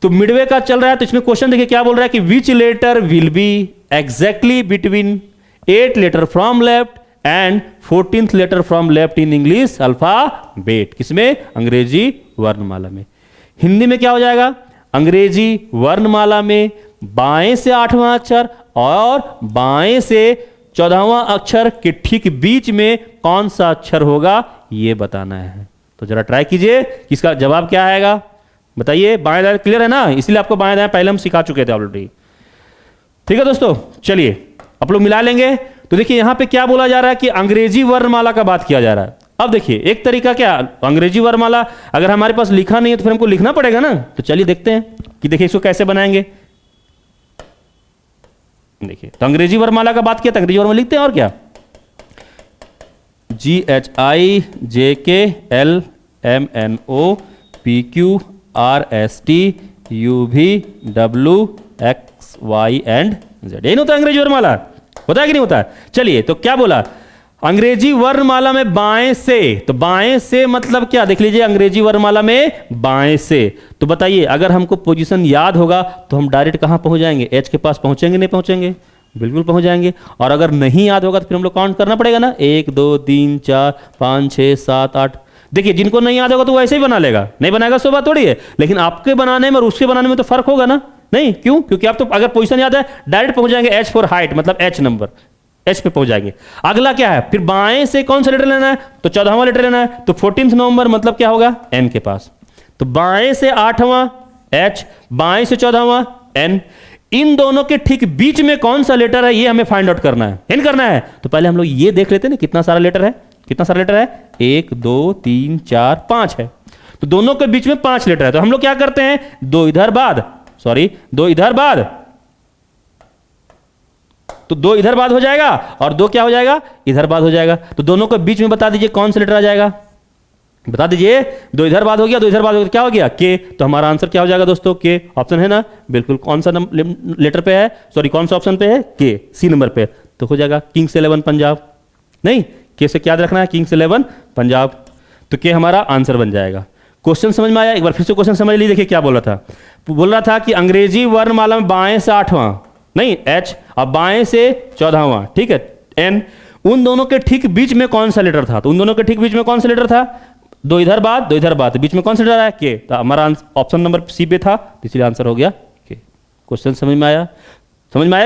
Speaker 1: तो मिडवे का चल रहा है, तो इसमें क्वेश्चन देखिए क्या बोल रहा है कि which letter will be exactly between 8 letter from left and 14th letter from left in English alphabet. किसमें, अंग्रेजी वर्णमाला में। हिंदी में क्या हो जाएगा, अंग्रेजी वर्णमाला में बाएं से 8वां अक्षर और बाएं से 14वां अक्षर के ठीक बीच में कौन सा अक्षर होगा, यह बताना है। तो जरा ट्राई कीजिए कि इसका जवाब क्या आएगा, बताइए। बाएं दाएं क्लियर है ना, इसलिए आपको बाएं दाएं पहले हम सिखा चुके थे ऑलरेडी, ठीक है दोस्तों। चलिए, आप लोग मिला लेंगे। तो देखिए यहां पे क्या बोला जा रहा है कि अंग्रेजी वर्णमाला का बात किया जा रहा है। अब देखिए, एक तरीका क्या, अंग्रेजी वर्णमाला अगर हमारे पास लिखा नहीं है तो फिर हमको लिखना पड़ेगा ना। तो चलिए देखते हैं कि देखिए इसको कैसे बनाएंगे। देखिए, तो अंग्रेजी वर्णमाला का बात किया तो अंग्रेजी वर्णमाला लिखते हैं, और क्या, GHIJKLMNOPQRSTUVWXYZ, यही होता है अंग्रेजी वर्णमाला, होता है कि नहीं होता है। चलिए, तो क्या बोला, अंग्रेजी वर्णमाला में बाएं से, तो बाएं से मतलब क्या, देख लीजिए अंग्रेजी वर्णमाला में बाएं से। तो बताइए, अगर हमको पोजीशन याद होगा तो हम डायरेक्ट कहां पहुंच जाएंगे, एच के पास पहुंचेंगे नहीं पहुंचेंगे, बिल्कुल पहुंच जाएंगे। और अगर नहीं याद होगा तो फिर हम लोग काउंट करना पड़ेगा ना, 1 2 3 4 5 6 7 8। देखिए, जिनको नहीं याद होगा तो वो ऐसे ही बना लेगा, नहीं बनाएगा सो बात थोड़ी है, लेकिन आपके बनाने में और उसके बनाने में तो फर्क होगा ना। नहीं, क्यों, क्योंकि आप तो अगर पोजीशन याद है डायरेक्ट पहुंच जाएंगे एच फॉर हाइट, मतलब एच नंबर, एच पे पहुंच जाएंगे। अगला क्या है, फिर बाएं से कौन सा लेटर लेना है, तो 14वां लेटर लेना है, तो 14th नंबर मतलब क्या होगा, एन के पास। तो बाएं से 8वां एच, बाएं से 14वां एन, इन दोनों के ठीक बीच में कौन सा लेटर है ये हमें फाइंड आउट करना है, इन करना है। तो पहले हम लोग ये देख लेते हैं ना कितना सारा लेटर है, कितना सारा लेटर है, 1 2 3 4 5 है। तो दोनों के बीच में 5 लेटर है, तो हम लोग क्या करते हैं, दो इधर बाद, तो 2 इधर बाद हो जाएगा और 2 क्या हो जाएगा, इधर बाद हो जाएगा। तो दोनों के बीच में बता दीजिए कौन सा लेटर आ जाएगा, बता दीजिए। 2 इधर बाद हो गया, 2 इधर बाद हो गया, क्या हो गया, के। तो हमारा आंसर क्या हो जाएगा दोस्तों, के। ऑप्शन है ना, बिल्कुल। कौन सा लेटर पे है, सॉरी कौन सा ऑप्शन पे है, के, सी नंबर पे। तो हो जाएगा किंग्स 11 पंजाब। नहीं, के से क्या याद रखना है, किंग्स 11 पंजाब। तो के हमारा आंसर बन जाएगा। क्वेश्चन समझ में आया, एक बार फिर से क्वेश्चन समझ लीजिए। देखिए क्या बोल रहा था कि अंग्रेजी वर्णमाला में बाएं से 8वां, नहीं एच, और बाएं से 14वां, ठीक है, एन, उन दोनों के ठीक बीच में कौन सा लेटर था, तो उन दोनों के ठीक बीच में कौन सा लेटर था, 2 इधर बाद 2 इधर बाद, बीच में कौन सा लेटर है, के। तो हमारा ऑप्शन नंबर सी पे था, इसलिए आंसर हो गया के। क्वेश्चन समझ में आया,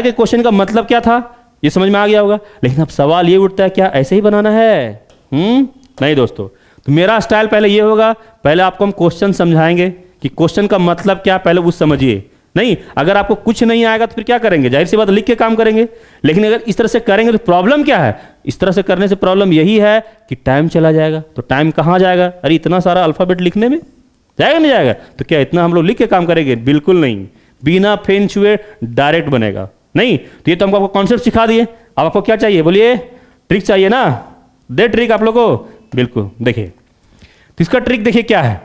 Speaker 1: कि क्वेश्चन का मतलब क्या था, ये समझ में आ गया होगा। लेकिन अब सवाल ये उठता है, क्या ऐसे ही बनाना है, नहीं दोस्तों। तो मेरा स्टाइल पहले ये होगा, पहले आपको हम क्वेश्चन समझाएंगे कि क्वेश्चन का मतलब क्या, पहले वो समझिए। नहीं, अगर आपको कुछ नहीं आएगा तो फिर क्या करेंगे, जाहिर सी बात लिख के काम करेंगे। लेकिन अगर इस तरह से करेंगे तो प्रॉब्लम क्या है, इस तरह से करने से प्रॉब्लम यही है कि टाइम चला जाएगा। तो टाइम कहाँ जाएगा, अरे इतना सारा अल्फाबेट लिखने में जाएगा नहीं जाएगा, तो क्या इतना हम लोग लिख के काम करेंगे, बिल्कुल नहीं। बिना पेन छुए डायरेक्ट बनेगा। नहीं, तो ये तो हमको कॉन्सेप्ट सिखा दिए। अब आपको क्या चाहिए, बोलिए, ट्रिक चाहिए ना, दे ट्रिक आप लोगों को, बिल्कुल। देखिए, तो इसका ट्रिक देखिए क्या है,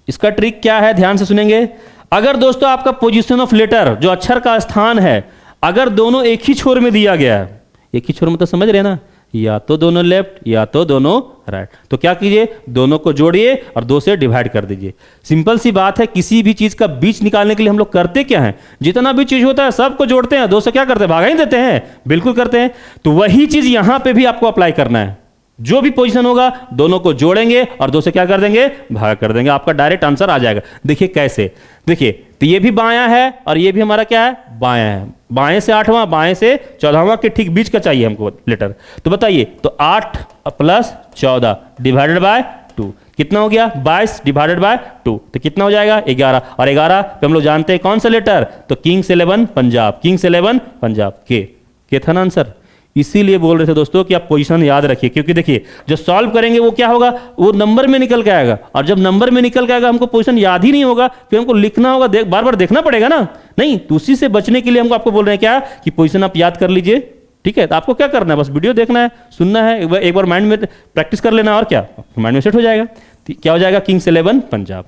Speaker 1: इसका ट्रिक क्या है, ध्यान से सुनेंगे। अगर दोस्तों आपका पोजीशन ऑफ लेटर, जो अक्षर का स्थान है, अगर दोनों एक ही छोर में दिया गया है, एक ही छोर में तो समझ रहे ना, या तो दोनों लेफ्ट या तो दोनों राइट, तो क्या कीजिए, दोनों को जोड़िए और 2 से डिवाइड कर दीजिए। सिंपल सी बात है। किसी भी चीज का बीच निकालने के लिए हम लोग करते क्या है, जितना भी चीज होता है सबको जोड़ते हैं, 2 से क्या करते हैं, भागा ही देते हैं, बिल्कुल करते हैं। तो वही चीज यहां पे भी आपको अप्लाई करना है। जो भी पोजीशन होगा दोनों को जोड़ेंगे और दो से क्या कर देंगे, भाग कर देंगे, आपका डायरेक्ट आंसर आ जाएगा। देखिए कैसे, देखिए तो ये भी बायां है और ये भी हमारा क्या है, बायां है। बाएं से 8वां, बाएं से 14वां के ठीक बीच का चाहिए हमको लेटर। तो बताइए, तो 8 प्लस 14 डिवाइडेड बाय 2 कितना हो गया, 22 डिवाइडेड बाय 2, तो कितना हो जाएगा 11। और 11 पे हम लोग जानते हैं कौन सा लेटर, तो किंग्स 11 पंजाब, किंग्स 11 पंजाब के था ना आंसर। इसीलिए बोल रहे थे दोस्तों कि आप पोजीशन याद रखिए, क्योंकि देखिए जो सॉल्व करेंगे वो क्या होगा, वो नंबर में निकल के आएगा, और जब नंबर में निकल के आएगा हमको पोजीशन याद ही नहीं होगा, फिर हमको लिखना होगा, बार बार देखना पड़ेगा ना। नहीं, तो उसी से बचने के लिए हमको आपको बोल रहे हैं क्या, कि पोजीशन आप याद कर लीजिए। ठीक है, तो आपको क्या करना है, बस वीडियो देखना है, सुनना है, एक बार माइंड में प्रैक्टिस कर लेना, और क्या माइंड में सेट हो जाएगा। क्या हो जाएगा, किंग्स 11 पंजाब।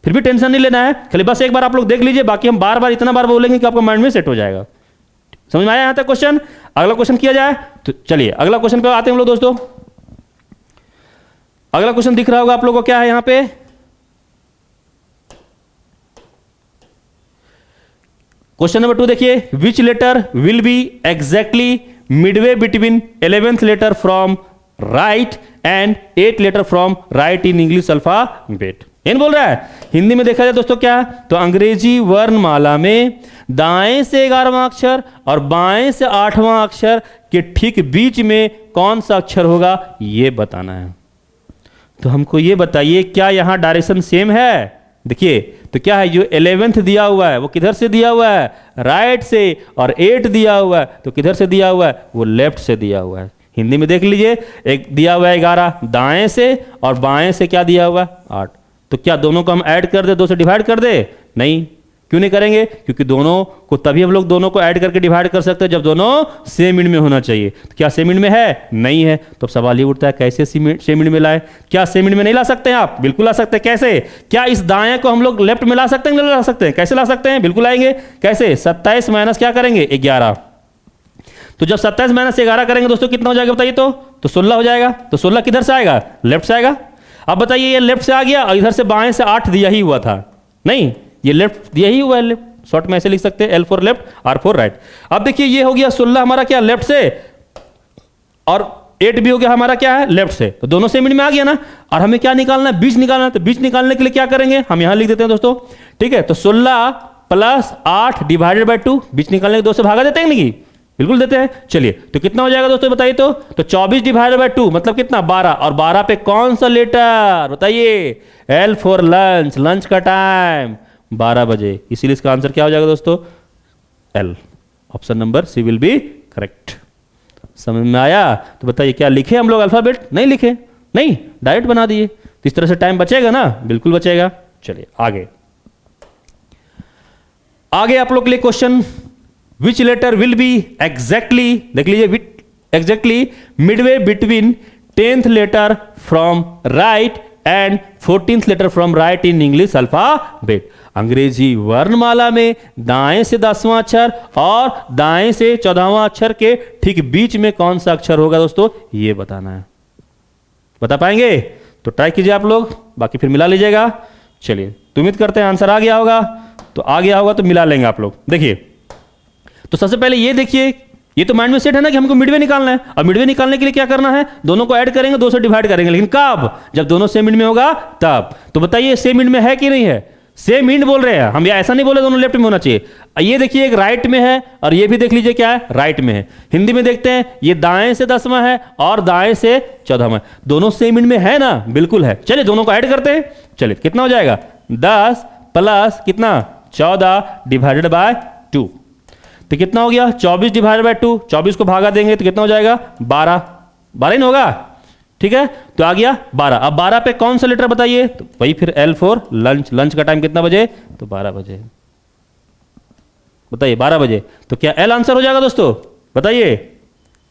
Speaker 1: फिर भी टेंशन नहीं लेना है, खाली बस एक बार आप लोग देख लीजिए, बाकी हम बार बार इतना बार बोलेंगे कि आपका माइंड में सेट हो जाएगा। समझ में आया यहां तक क्वेश्चन? अगला क्वेश्चन किया जाए, तो चलिए अगला क्वेश्चन पे आते हैं हम लोग दोस्तों। अगला क्वेश्चन दिख रहा होगा आप लोगों को, क्या है यहां पे, क्वेश्चन नंबर 2 देखिए, which letter will be exactly midway between 11th letter from right and 8th letter from right in English alphabet. इन बोल रहा है, हिंदी में देखा जाए दोस्तों क्या, तो अंग्रेजी वर्णमाला में दाएं से 11वां अक्षर और बाएं से 8वां अक्षर के ठीक बीच में कौन सा अक्षर होगा, ये बताना है। तो हमको ये बताइए, क्या यहां डायरेक्शन सेम है? देखिए तो क्या है, जो 11th दिया हुआ है वो किधर से दिया हुआ है, राइट से, और 8 दिया हुआ है तो किधर से दिया हुआ है, वो लेफ्ट से दिया हुआ है। हिंदी में देख लीजिए, एक दिया हुआ है 11 दाएं से, और बाएं से क्या दिया हुआ है 8, तो क्या दोनों को हम ऐड कर दे, 2 से डिवाइड कर दे? नहीं, क्यों नहीं करेंगे, क्योंकि दोनों को तभी हम लोग दोनों को ऐड करके डिवाइड कर सकते हैं जब दोनों सेम इंड में होना चाहिए। तो क्या सेम इंड में है? नहीं है, तो अब सवाल ये उठता है कैसे सेम इंड में लाए? क्या सेम इंड में नहीं ला सकते हैं आप? बिल्कुल ला सकते हैं। कैसे? क्या इस दाएं को हम लोग लेफ्ट में ला सकते हैं? नहीं ला सकते हैं। कैसे ला सकते हैं? बिल्कुल आएंगे। कैसे? 27 माइनस क्या करेंगे, 11। तो जब 27 माइनस 11 करेंगे दोस्तों कितना हो जाएगा बताइए, तो 16 हो जाएगा। तो 16 किधर से आएगा, लेफ्ट से आएगा। अब बताइए, ये लेफ्ट से आ गया और इधर से बाएं से 8 दिया ही हुआ था, नहीं ये लेफ्ट दिया ही हुआ है, लेफ्ट शॉर्ट में ऐसे लिख सकते हैं, L for left, R for right. अब देखिए ये हो गया 16 हमारा क्या, लेफ्ट से, और 8 भी हो गया हमारा क्या है, लेफ्ट से, तो दोनों सेम इंड में आ गया ना। और हमें क्या निकालना है, बीच निकालना है। तो बीच निकालने के लिए क्या करेंगे, हम यहां लिख देते हैं दोस्तों। ठीक है, तो 16 प्लस 8 डिवाइडेड बाई 2, बीच निकालने के 2 से भागा देते हैं नहीं, बिल्कुल देते हैं। चलिए तो कितना हो जाएगा दोस्तों बताइए, तो 24 डिवाइडेड बाई 2 मतलब कितना, 12, और 12 पे कौन सा लेटर बताइए, L फॉर लंच, लंच का टाइम 12 बजे, इसीलिए इसका आंसर क्या हो जाएगा दोस्तों, L। Option number C will be correct. समझ में आया? तो बताइए क्या लिखे हम लोग अल्फाबेट? नहीं लिखे, नहीं डायरेक्ट बना दिए। तो इस तरह से टाइम बचेगा ना, बिल्कुल बचेगा। चलिए आगे आगे आप लोग के लिए question, which letter will be exactly, देख लीजिए, exactly midway between 10th letter from right end 14th letter from right in English alphabet. अंग्रेजी वर्णमाला में दाएं से 10वां अक्षर और दाएं से 14वां अक्षर के ठीक बीच में कौन सा अक्षर होगा दोस्तों, ये बताना है। बता पाएंगे? तो ट्राई कीजिए आप लोग, बाकी फिर मिला लीजिएगा। चलिए तो उम्मीद करते हैं आंसर आ गया होगा, तो आ गया होगा तो मिला लेंगे आप लोग। देखिए तो सबसे पहले ये देखिए, ये तो माइंड में सेट है ना कि हमको मिडवे निकालना है। और मिडवे निकालने के लिए क्या करना है, दोनों को ऐड करेंगे, 2 से डिवाइड करेंगे, लेकिन कब, जब दोनों सेम इंड में होगा तब। तो बताइए सेम इंड में है कि नहीं है? सेम इंड बोल रहे हैं हम, ऐसा नहीं बोले दोनों लेफ्ट में होना चाहिए। ये देखिए एक राइट में है और ये भी देख लीजिए क्या है, राइट में है। हिंदी में देखते हैं, ये दाएं से 10वां है और दाएं से 14वां, दोनों सेम इंड में है ना, बिल्कुल है। चलिए दोनों को ऐड करते हैं। चलिए कितना हो जाएगा, 10 प्लस कितना, 14 डिवाइडेड बाय 2, तो कितना हो गया, 24 डिवाइडेड बाय 2, 24 को भागा देंगे तो कितना हो जाएगा, 12, 12 ही होगा। ठीक है, तो आ गया 12। अब 12 पे कौन सा लेटर बताइए, तो वही फिर L फॉर लंच, लंच का टाइम कितना बजे, तो 12 बजे। बताइए 12 बजे, तो क्या L आंसर हो जाएगा दोस्तों? बताइए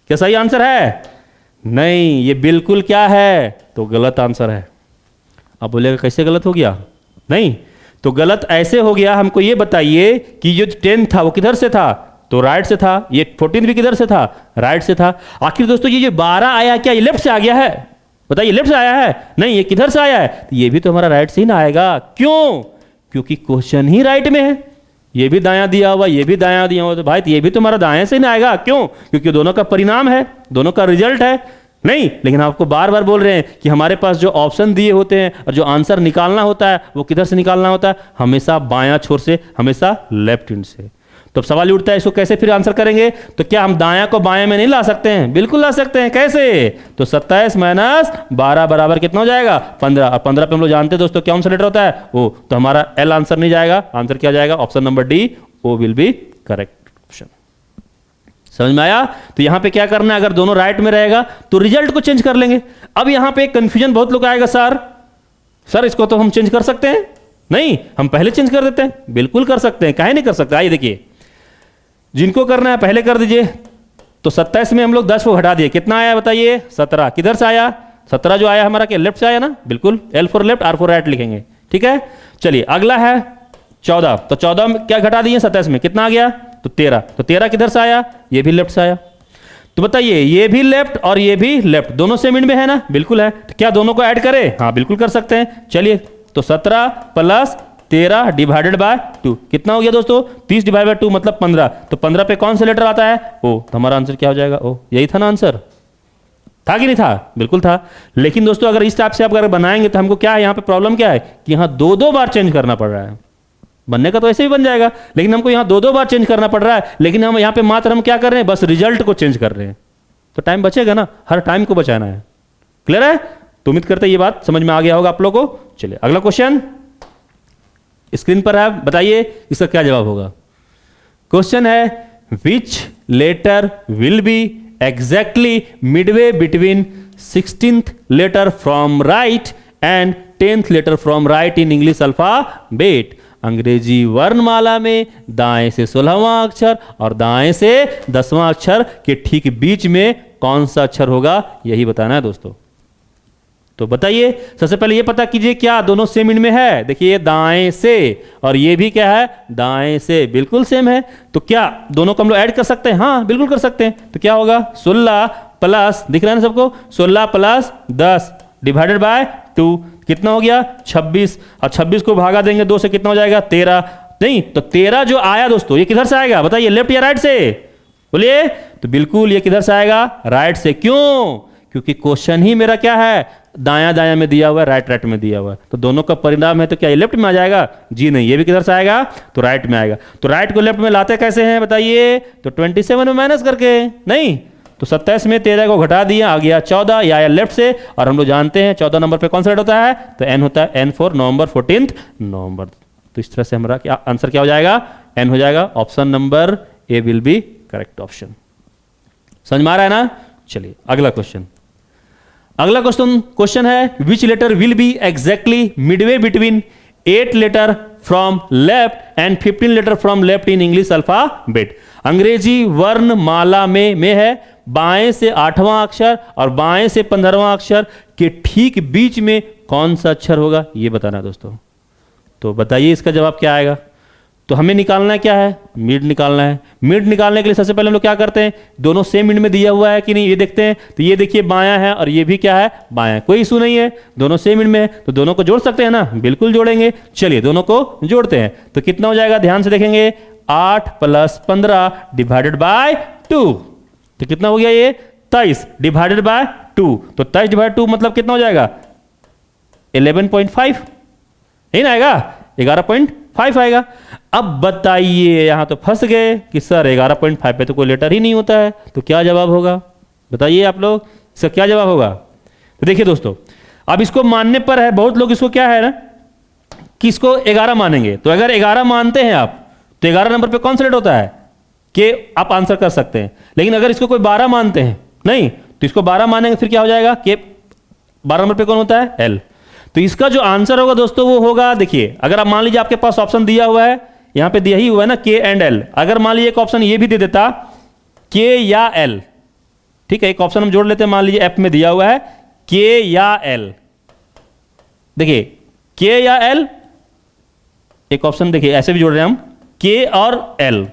Speaker 1: क्या सही आंसर है? नहीं, ये बिल्कुल क्या है, तो गलत आंसर है। अब बोलेगा कैसे गलत हो गया? नहीं, तो गलत ऐसे हो गया, हमको ये बताइए कि जो 10 था वो किधर से था, तो राइट से था। ये 14 भी किधर से था, राइट से था। आखिर दोस्तों ये जो 12 आया, क्या ये लेफ्ट से आ गया है? बताइए लेफ्ट से आया है? नहीं, ये किधर से आया है, तो ये भी तो हमारा राइट से ही ना आएगा। क्यों? क्योंकि क्वेश्चन ही राइट में है, ये भी दायां दिया हुआ, ये भी दायां दिया हुआ, तो भाई ये भी तो हमारा दाएं से ही ना आएगा। क्यों? क्योंकि दोनों का परिणाम है, दोनों का रिजल्ट है। नहीं, लेकिन हम आपको बार बार बोल रहे हैं कि हमारे पास जो ऑप्शन दिए होते हैं और जो आंसर निकालना होता है वो किधर से निकालना होता है, हमेशा बायां छोर से, हमेशा लेफ्ट हैंड से। तो अब सवाल उठता है इसको कैसे फिर आंसर करेंगे, तो क्या हम दायां को बाएं में नहीं ला सकते हैं? बिल्कुल ला सकते हैं। कैसे? तो 27 माइनस 12 बराबर कितना हो जाएगा? 15। और 15 पे हम लोग जानते हैं दोस्तों क्या आंसर लेटर होता है? ओ, तो हमारा एल आंसर नहीं जाएगा, आंसर क्या जाएगा? Option number D, O will be correct option. समझ में आया? तो यहां पे क्या करना है, अगर दोनों राइट में रहेगा तो रिजल्ट को चेंज कर लेंगे। अब यहां पे कंफ्यूजन बहुत लोग आएगा, सर इसको तो हम चेंज कर सकते हैं? नहीं, हम पहले चेंज कर देते हैं। बिल्कुल कर सकते हैं, काहे नहीं कर सकते? आइए देखिए, जिनको करना है पहले कर दीजिए। तो 27 में हम लोग 10 को घटा दिए, कितना आया बताइए? 17। किधर से आया? 17 जो आया हमारा क्या लेफ्ट से आया ना? बिल्कुल, L for left, R for right लिखेंगे। ठीक है, चलिए अगला है 14। तो 14 में क्या घटा दिए 27 में, कितना आ गया? तो 13। तो 13 किधर से आया? ये भी लेफ्ट से आया। तो बताइए, ये भी लेफ्ट और ये भी लेफ्ट, दोनों सेम इंड में है ना? बिल्कुल है। तो क्या दोनों को ऐड करें? हाँ बिल्कुल कर सकते हैं। चलिए, तो 17 प्लस 13 डिवाइडेड बाय 2 कितना हो गया दोस्तों? 30 डिवाइड बाय 2 मतलब 15। तो 15 पे कौन सा लेटर आता है? ओ, तो हमारा आंसर क्या हो जाएगा? ओ, यही था ना आंसर? था कि नहीं था? बिल्कुल था। लेकिन दोस्तों अगर इस टाइप से आप अगर बनाएंगे तो हमको क्या है, यहाँ पे प्रॉब्लम क्या है कि यहाँ 2-2 बार चेंज करना पड़ रहा है। बनने का तो ऐसे ही बन जाएगा, लेकिन हमको यहाँ 2-2 बार चेंज करना पड़ रहा है। लेकिन हम यहाँ पे मात्र हम क्या कर रहे हैं, बस रिजल्ट को चेंज कर रहे हैं। तो टाइम बचेगा ना, हर टाइम को बचाना है। क्लियर है? तो उम्मीद करते हैं ये बात समझ में आ गया होगा आप लोगों को। चलिए अगला क्वेश्चन स्क्रीन पर है, बताइए इसका क्या जवाब होगा। क्वेश्चन है, which letter will be exactly midway between 16th letter from right and 10th letter from right in English alphabet. अंग्रेजी वर्णमाला में दाएं से 16वां अक्षर और दाएं से 10वां अक्षर के ठीक बीच में कौन सा अक्षर होगा, यही बताना है दोस्तों। तो बताइए, सबसे पहले ये पता कीजिए क्या दोनों सेम इंड में है। देखिए ये दाएं से और ये भी क्या है? दाएं से, बिल्कुल सेम है। तो क्या दोनों को हम लोग ऐड कर सकते हैं? हाँ बिल्कुल कर सकते हैं। तो क्या होगा? 16 प्लस, दिख रहा है ना सबको? 16 प्लस 10 डिवाइडेड बाय 2 कितना हो गया? 26। और 26 को भागा देंगे 2 से, कितना हो जाएगा? 13। नहीं, तो 13 जो आया दोस्तों ये किधर से आएगा बताइए? लेफ्ट या राइट से? बोलिए। तो बिल्कुल ये किधर से आएगा? राइट से। क्यों? क्योंकि क्वेश्चन ही मेरा क्या है? दाया दाया में दिया हुआ है, राइट राइट में दिया हुआ है। तो दोनों का परिणाम है, तो क्या ये लेफ्ट में आ जाएगा? जी नहीं, ये भी किधर से आएगा? तो राइट में आएगा। तो राइट को लेफ्ट में लाते कैसे हैं बताइए? तो 27 में माइनस करके। नहीं, तो 27 में 13 को घटा दिया, आ गया 14, या आया लेफ्ट से। और हम लोग जानते हैं 14 नंबर पे कौन सा लेटर होता है? तो एन होता है। एन फॉर नवंबर, 14th नवंबर। तो इस तरह से हमारा क्या आंसर क्या हो जाएगा? एन हो जाएगा। Option number A will be correct option. समझ में आ रहा है ना? चलिए अगला क्वेश्चन। अगला क्वेश्चन है, which letter will be exactly midway between 8 letter from left and 15 letter from left in English alphabet. अंग्रेजी वर्णमाला में है बाएं से 8वां अक्षर और बाएं से 15वां अक्षर के ठीक बीच में कौन सा अक्षर होगा, ये बताना है दोस्तों। तो बताइए इसका जवाब क्या आएगा। तो हमें निकालना है क्या है? मिड निकालना है। मिड निकालने के लिए सबसे पहले हम लोग क्या करते हैं? दोनों सेम मिड में दिया हुआ है कि नहीं ये देखते हैं। तो ये देखिए बायां है और ये भी क्या है? बायां। कोई इशू नहीं है, दोनों सेम मिड में है, तो दोनों को जोड़ सकते हैं ना? बिल्कुल जोड़ेंगे। चलिए दोनों को जोड़ते हैं। तो कितना हो जाएगा? ध्यान से देखेंगे, 8 प्लस 15 डिवाइडेड बाय 2। तो कितना हो गया ये? 23 डिवाइडेड बाय 2। तो 23 डिवाइड 2 मतलब कितना हो जाएगा? 11.5 यही ना आएगा? 11.5 आएगा। अब बताइए, यहां तो फंस गए कि सर 11.5 पे तो कोई लेटर ही नहीं होता है, तो क्या जवाब होगा बताइए आप लोग, इसका क्या जवाब होगा। तो देखिए दोस्तों, अब इसको मानने पर है, बहुत लोग इसको क्या है ना कि इसको 11 मानेंगे। तो अगर 11 मानते हैं आप तो 11 नंबर पे कौन सा लेटर होता है कि आप आंसर कर सकते हैं। लेकिन अगर इसको कोई 12 मानते हैं, नहीं तो इसको 12 मानेंगे, फिर क्या हो जाएगा कि 12 नंबर पे कौन होता है? एल। तो इसका जो आंसर होगा दोस्तों वो होगा, देखिए अगर आप मान लीजिए आपके पास ऑप्शन दिया हुआ है, यहां पे दिया ही हुआ है ना के एंड एल। अगर मान लीजिए एक ऑप्शन ये भी दे देता के या एल, ठीक है, एक ऑप्शन हम जोड़ लेते हैं, मान लीजिए एफ में दिया हुआ है के या एल। देखिए के या एल, एक ऑप्शन देखिए ऐसे भी जोड़ रहे हैं हम, के और एल।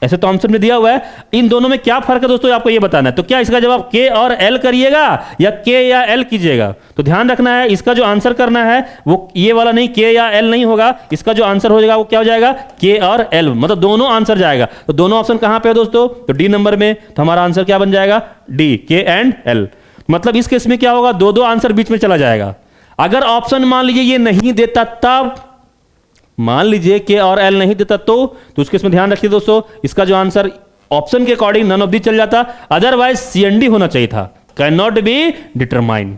Speaker 1: ऐसे तो आंसर में दिया हुआ है। इन दोनों में क्या फर्क है दोस्तों, आपको ये बताना है। तो क्या इसका जवाब के और एल करिएगा या के या एल कीजिएगा? तो ध्यान रखना है, इसका जो आंसर करना है वो ये वाला नहीं, के या एल नहीं होगा। इसका जो आंसर हो जाएगा वो क्या हो जाएगा, के और एल, मतलब दोनों आंसर जाएगा। तो दोनों ऑप्शन कहां पे है दोस्तों, तो डी नंबर में। तो हमारा आंसर क्या बन जाएगा, डी, के एंड एल। मतलब इस केस में क्या होगा, दो दो आंसर बीच में चला जाएगा। अगर ऑप्शन मान लीजिए ये नहीं देता, तब मान लीजिए के और एल नहीं देता तो उसके इसमें ध्यान रखिए दोस्तों, इसका जो आंसर ऑप्शन के अकॉर्डिंग नन ऑफ दी चल जाता, अदरवाइज सीएनडी होना चाहिए था, कैन नॉट बी डिटरमाइन।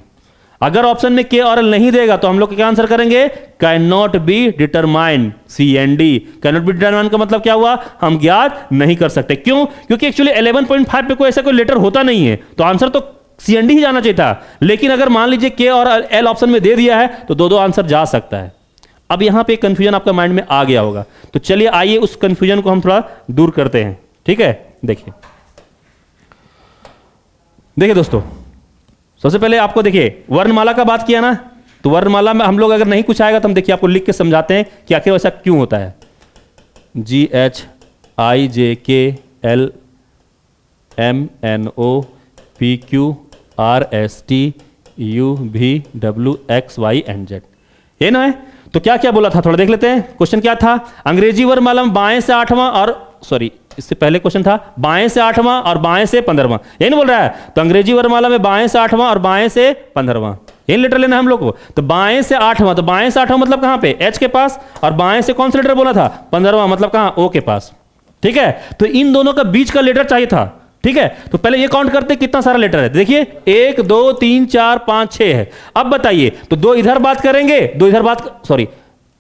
Speaker 1: अगर ऑप्शन में के और एल नहीं देगा तो हम लोग क्या आंसर करेंगे, can not be determine, C&D. Can not be determine का मतलब क्या हुआ, हम ज्ञात नहीं कर सकते। क्यों, क्योंकि एक्चुअली 11.5 पे कोई ऐसा कोई लेटर होता नहीं है, तो आंसर तो सीएनडी ही जाना चाहिए था। लेकिन अगर मान लीजिए के और एल ऑप्शन में दे दिया है तो दो दो आंसर जा सकता है। अब यहां पे कंफ्यूजन आपका माइंड में आ गया होगा, तो चलिए आइए उस कंफ्यूजन को हम थोड़ा दूर करते हैं। ठीक है, देखिए देखिए दोस्तों, सबसे पहले आपको देखिए वर्णमाला का बात किया ना, तो वर्णमाला में हम लोग अगर नहीं कुछ आएगा तो हम देखिए आपको लिख के समझाते हैं कि आखिर ऐसा क्यों होता है। GHIJKLMNOPQRSTUVWXYNZ, ये ना है। तो क्या क्या बोला था, थोड़ा देख लेते हैं। क्वेश्चन क्या था, अंग्रेजी वर्णमाला में बाएं से 8वां और सॉरी इससे पहले क्वेश्चन था बाएं से 8वां और बाएं से 15वां, यही नहीं बोल रहा है। तो अंग्रेजी वर्णमाला में बाएं से 8वां और बाएं से 15वां, यही लेटर लेना है हम लोग को। तो बाएं से 8वां, तो बाएं से 8वां मतलब कहां पे, एच के पास, और बाएं से कौन सा लेटर बोला था, 15वां मतलब कहां, ओ के पास। ठीक है, तो इन दोनों का बीच का लेटर चाहिए था। ठीक है, तो पहले ये काउंट करते कितना सारा लेटर है, देखिए 1 2 3 4 5 6 है। अब बताइए, तो दो इधर बात करेंगे, दो इधर बात, सॉरी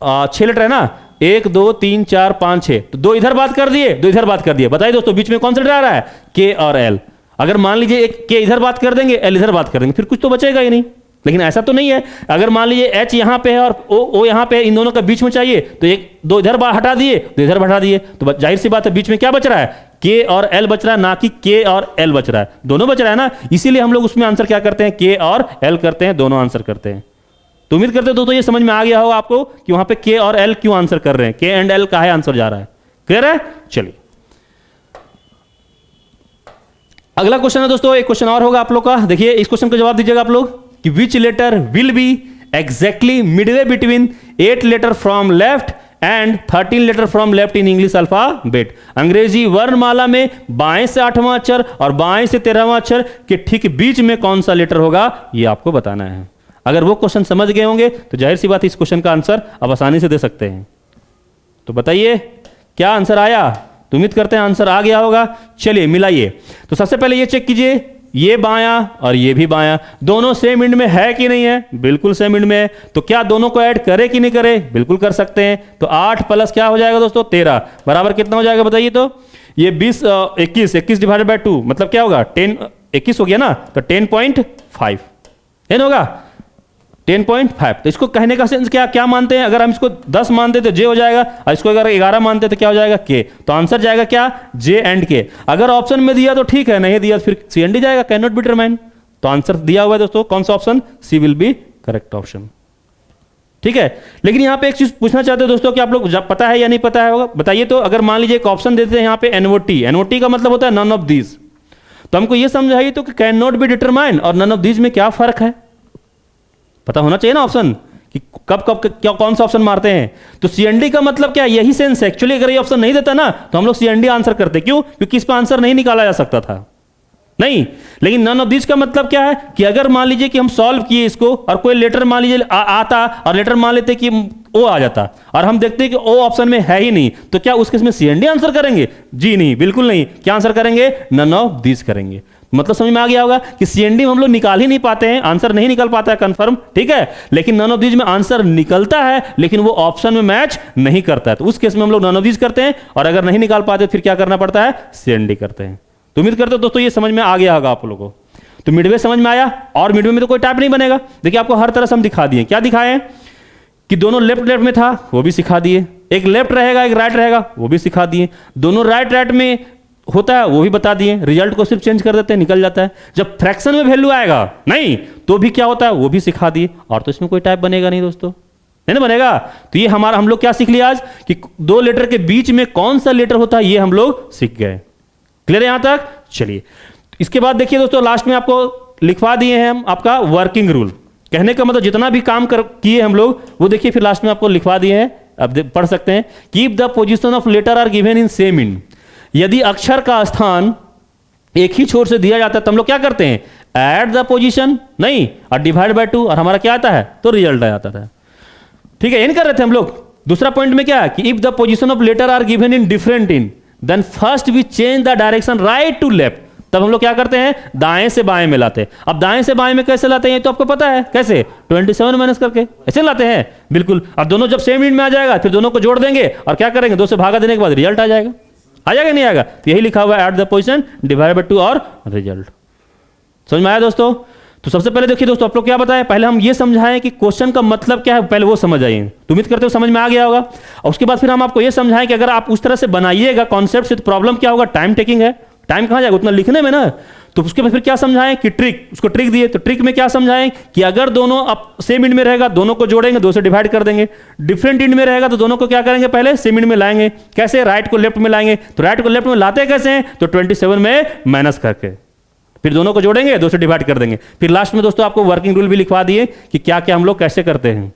Speaker 1: 6 लेटर है ना, 1 2 3 4 5 6, तो दो इधर बात कर दिए, दो इधर बात कर दिए। बताइए दोस्तों बीच में कौन सा लेटर आ रहा है, के और एल। अगर मान लीजिए एक के इधर बात कर देंगे, एल इधर बात कर देंगे, फिर कुछ तो बचेगा ही नहीं। लेकिन ऐसा तो नहीं है, अगर मान लीजिए एच यहां पे है और ओ यहां पे है, इन दोनों का बीच में चाहिए, तो एक दो इधर हटा दिए, दो इधर हटा दिए, तो जाहिर सी बात है बीच में क्या बच रहा है, के और एल बच रहा है, ना कि के और एल बच रहा है, दोनों बच रहा है ना। इसीलिए हम लोग उसमें आंसर क्या करते हैं, के और एल करते हैं, दोनों आंसर करते हैं। तो उम्मीद करते हो दोस्तों ये समझ में आ गया होगा आपको कि वहां पे के और एल क्यों आंसर कर रहे हैं, के एंड एल का है आंसर जा रहा है। क्लियर है, चलिए अगला क्वेश्चन है दोस्तों, एक क्वेश्चन और होगा आप लोग का। देखिए इस क्वेश्चन का जवाब दीजिएगा आप लोग कि which letter will be exactly midway between 8 letter from left and 13 letter from left in English alphabet. अंग्रेजी वर्णमाला में बाएं से 8वां अक्षर और बाएं से 13वां अक्षर के ठीक बीच में कौन सा लेटर होगा, यह आपको बताना है। अगर वो क्वेश्चन समझ गए होंगे तो जाहिर सी बात इस क्वेश्चन का आंसर आप आसानी से दे सकते हैं। तो बताइए क्या आंसर आया, तो उम्मीद करते हैं आंसर आ गया होगा। चलिए मिलाइए, तो सबसे पहले ये चेक कीजिए, ये बायां और ये भी बायां, दोनों सेम इंड में है कि नहीं है, बिल्कुल सेम इंड में है। तो क्या दोनों को ऐड करे कि नहीं करे, बिल्कुल कर सकते हैं। तो 8 प्लस क्या हो जाएगा दोस्तों, 13 बराबर कितना हो जाएगा बताइए। तो ये 20 21 डिवाइडेड बाय 2 मतलब क्या होगा, 10 21 हो गया ना, तो 10.5 है ना, होगा 10.5। तो इसको कहने का सेंस क्या क्या मानते हैं, अगर हम इसको 10 मानते तो जे हो जाएगा, और इसको अगर 11 मानते तो क्या हो जाएगा, के। तो आंसर जाएगा क्या, जे एंड के। अगर ऑप्शन में दिया तो ठीक है, नहीं दिया तो फिर सी एंड डी जाएगा, कैन नॉट बी डिटरमाइन। तो आंसर दिया हुआ है दोस्तों, कौन सा option, C will be correct option. ठीक है, लेकिन यहां पे एक चीज पूछना चाहते हैं दोस्तों कि आप लोग पता है या नहीं पता है होगा, बताइए। तो अगर मान लीजिए एक ऑप्शन देते हैं यहां पे एनओटी, एनओटी का मतलब होता है नन ऑफ दीज, तो हमको यह समझाइए तो कि कैन नॉट बी डिटरमाइन और नन ऑफ दीज में क्या फर्क है, पता होना चाहिए ना ऑप्शन कि कब कब क्या कौन सा ऑप्शन मारते हैं। तो सीएनडी का मतलब क्या, यही सेंस है। एक्चुअली अगर ये ऑप्शन नहीं देता ना तो हम लोग सीएनडी आंसर करते, क्यों, क्योंकि इस पर आंसर नहीं निकाला जा सकता था, नहीं। लेकिन नन ऑफ दिस का मतलब क्या है कि अगर मान लीजिए कि हम सॉल्व किए इसको और कोई लेटर मान लीजिए आता और लेटर मान लेते कि ओ आ जाता और हम देखते हैं कि ओ ऑप्शन में है ही नहीं, तो क्या उस केस में सीएनडी आंसर करेंगे, जी नहीं, बिल्कुल नहीं। क्या आंसर करेंगे, नन ऑफ दिस करेंगे। मतलब समझ में आ गया होगा कि सीएनडी में हम लोग निकाल ही नहीं पाते हैं, आंसर नहीं निकल पाता है कंफर्म, ठीक है। लेकिन नन ऑफ दीज में आंसर निकलता है, लेकिन वो ऑप्शन में मैच नहीं करता है, तो उस केस में हम लोग नन ऑफ दीज करते हैं, और अगर नहीं निकाल पाते फिर क्या करना पड़ता है, सीएनडी करते हैं। तो उम्मीद करते हो दोस्तों ये समझ में आ गया होगा आप लोगों को। तो मिडवे समझ में आया, और मिडवे में तो कोई टाइप नहीं बनेगा। देखिए आपको हर तरह से हम दिखा दिए, क्या दिखाए कि दोनों लेफ्ट लेफ्ट में था वो भी सिखा दिए, एक लेफ्ट रहेगा एक राइट रहेगा वो भी सिखा दिए, दोनों राइट राइट में होता है वो भी बता दिए, रिजल्ट को सिर्फ चेंज कर देते हैं निकल जाता है। जब फ्रैक्शन में वैल्यू आएगा नहीं तो भी क्या होता है वो भी सिखा दिए, और तो इसमें कोई टाइप बनेगा नहीं दोस्तों। नहीं ना बनेगा। तो ये हमारा हम लोग क्या सीख लिया आज कि दो लेटर के बीच में कौन सा लेटर होता है, ये हम लोग सीख गए। क्लियर है यहां तक? चलिए इसके बाद देखिए दोस्तों, लास्ट में आपको लिखवा दिए हैं हम आपका वर्किंग रूल। कहने का मतलब जितना भी काम किए हम लोग वो देखिए फिर लास्ट में आपको लिखवा दिए हैं, अब पढ़ सकते हैं। Keep the position of letter are given in same in. यदि अक्षर का स्थान एक ही छोर से दिया जाता है तो हम लोग क्या करते हैं, ऐड द पोजीशन नहीं और डिवाइड बाय 2 और हमारा क्या आता है, तो रिजल्ट आ जाता था। ठीक है, ये नहीं कर रहे थे हम लोग। दूसरा पॉइंट में क्या है कि if the position of letter are given in different in then first we change the direction right to left. तब हम लोग क्या करते हैं, दाएं से बाएं में लाते हैं। अब दाएं से बाएं में कैसे लाते हैं तो आपको पता है कैसे, 27 माइनस करके ऐसे लाते हैं बिल्कुल। अब दोनों जब सेम इन में आ जाएगा फिर दोनों को जोड़ देंगे और क्या करेंगे, 2 से भागा देने के बाद रिजल्ट आ जाएगा। आ जाएगा नहीं आएगा, तो यही लिखा हुआ है at the position divide by 2 और रिजल्ट। समझ में आया दोस्तों? तो सबसे पहले देखिए दोस्तों, आप लोग क्या बताएं, पहले हम ये समझाएं कि क्वेश्चन का मतलब क्या है, पहले वो समझ आइए। तो उम्मीद करते हो समझ में आ गया होगा। और उसके बाद फिर हम आपको ये समझाएं कि अगर आप उस तरह से बनाइएगा कॉन्सेप्ट से तो प्रॉब्लम क्या होगा, टाइम टेकिंग है, टाइम कहाँ जाएगा उतना लिखने में ना। तो उसके बाद फिर क्या समझाएं कि ट्रिक, उसको ट्रिक दिए तो ट्रिक में क्या समझाएं कि अगर दोनों अब सेम इंड में रहेगा दोनों को जोड़ेंगे, 2 से डिवाइड कर देंगे। डिफरेंट इंड में रहेगा तो दोनों को क्या करेंगे, पहले सेम इंड में लाएंगे। कैसे, राइट को लेफ्ट में लाएंगे। तो राइट को लेफ्ट में लाते कैसे हैं, तो 27 में माइनस करके फिर दोनों को जोड़ेंगे, 2 से डिवाइड कर देंगे। फिर लास्ट में दोस्तों आपको वर्किंग रूल भी लिखवा दिए कि क्या क्या हम लोग कैसे करते हैं।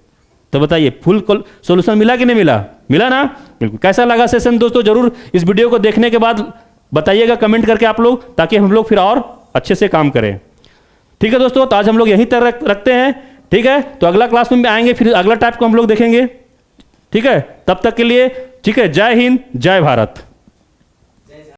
Speaker 1: तो बताइए फुल सॉल्यूशन मिला कि नहीं मिला? मिला ना? बिल्कुल। कैसा लगा सेशन दोस्तों, जरूर इस वीडियो को देखने के बाद बताइएगा कमेंट करके आप लोग, ताकि हम लोग फिर और अच्छे से काम करें। ठीक है दोस्तों, तो आज हम लोग यहीं तक रखते हैं। ठीक है, तो अगला क्लास में भी आएंगे, फिर अगला टाइप को हम लोग देखेंगे। ठीक है, तब तक के लिए ठीक है, जय हिंद जय भारत।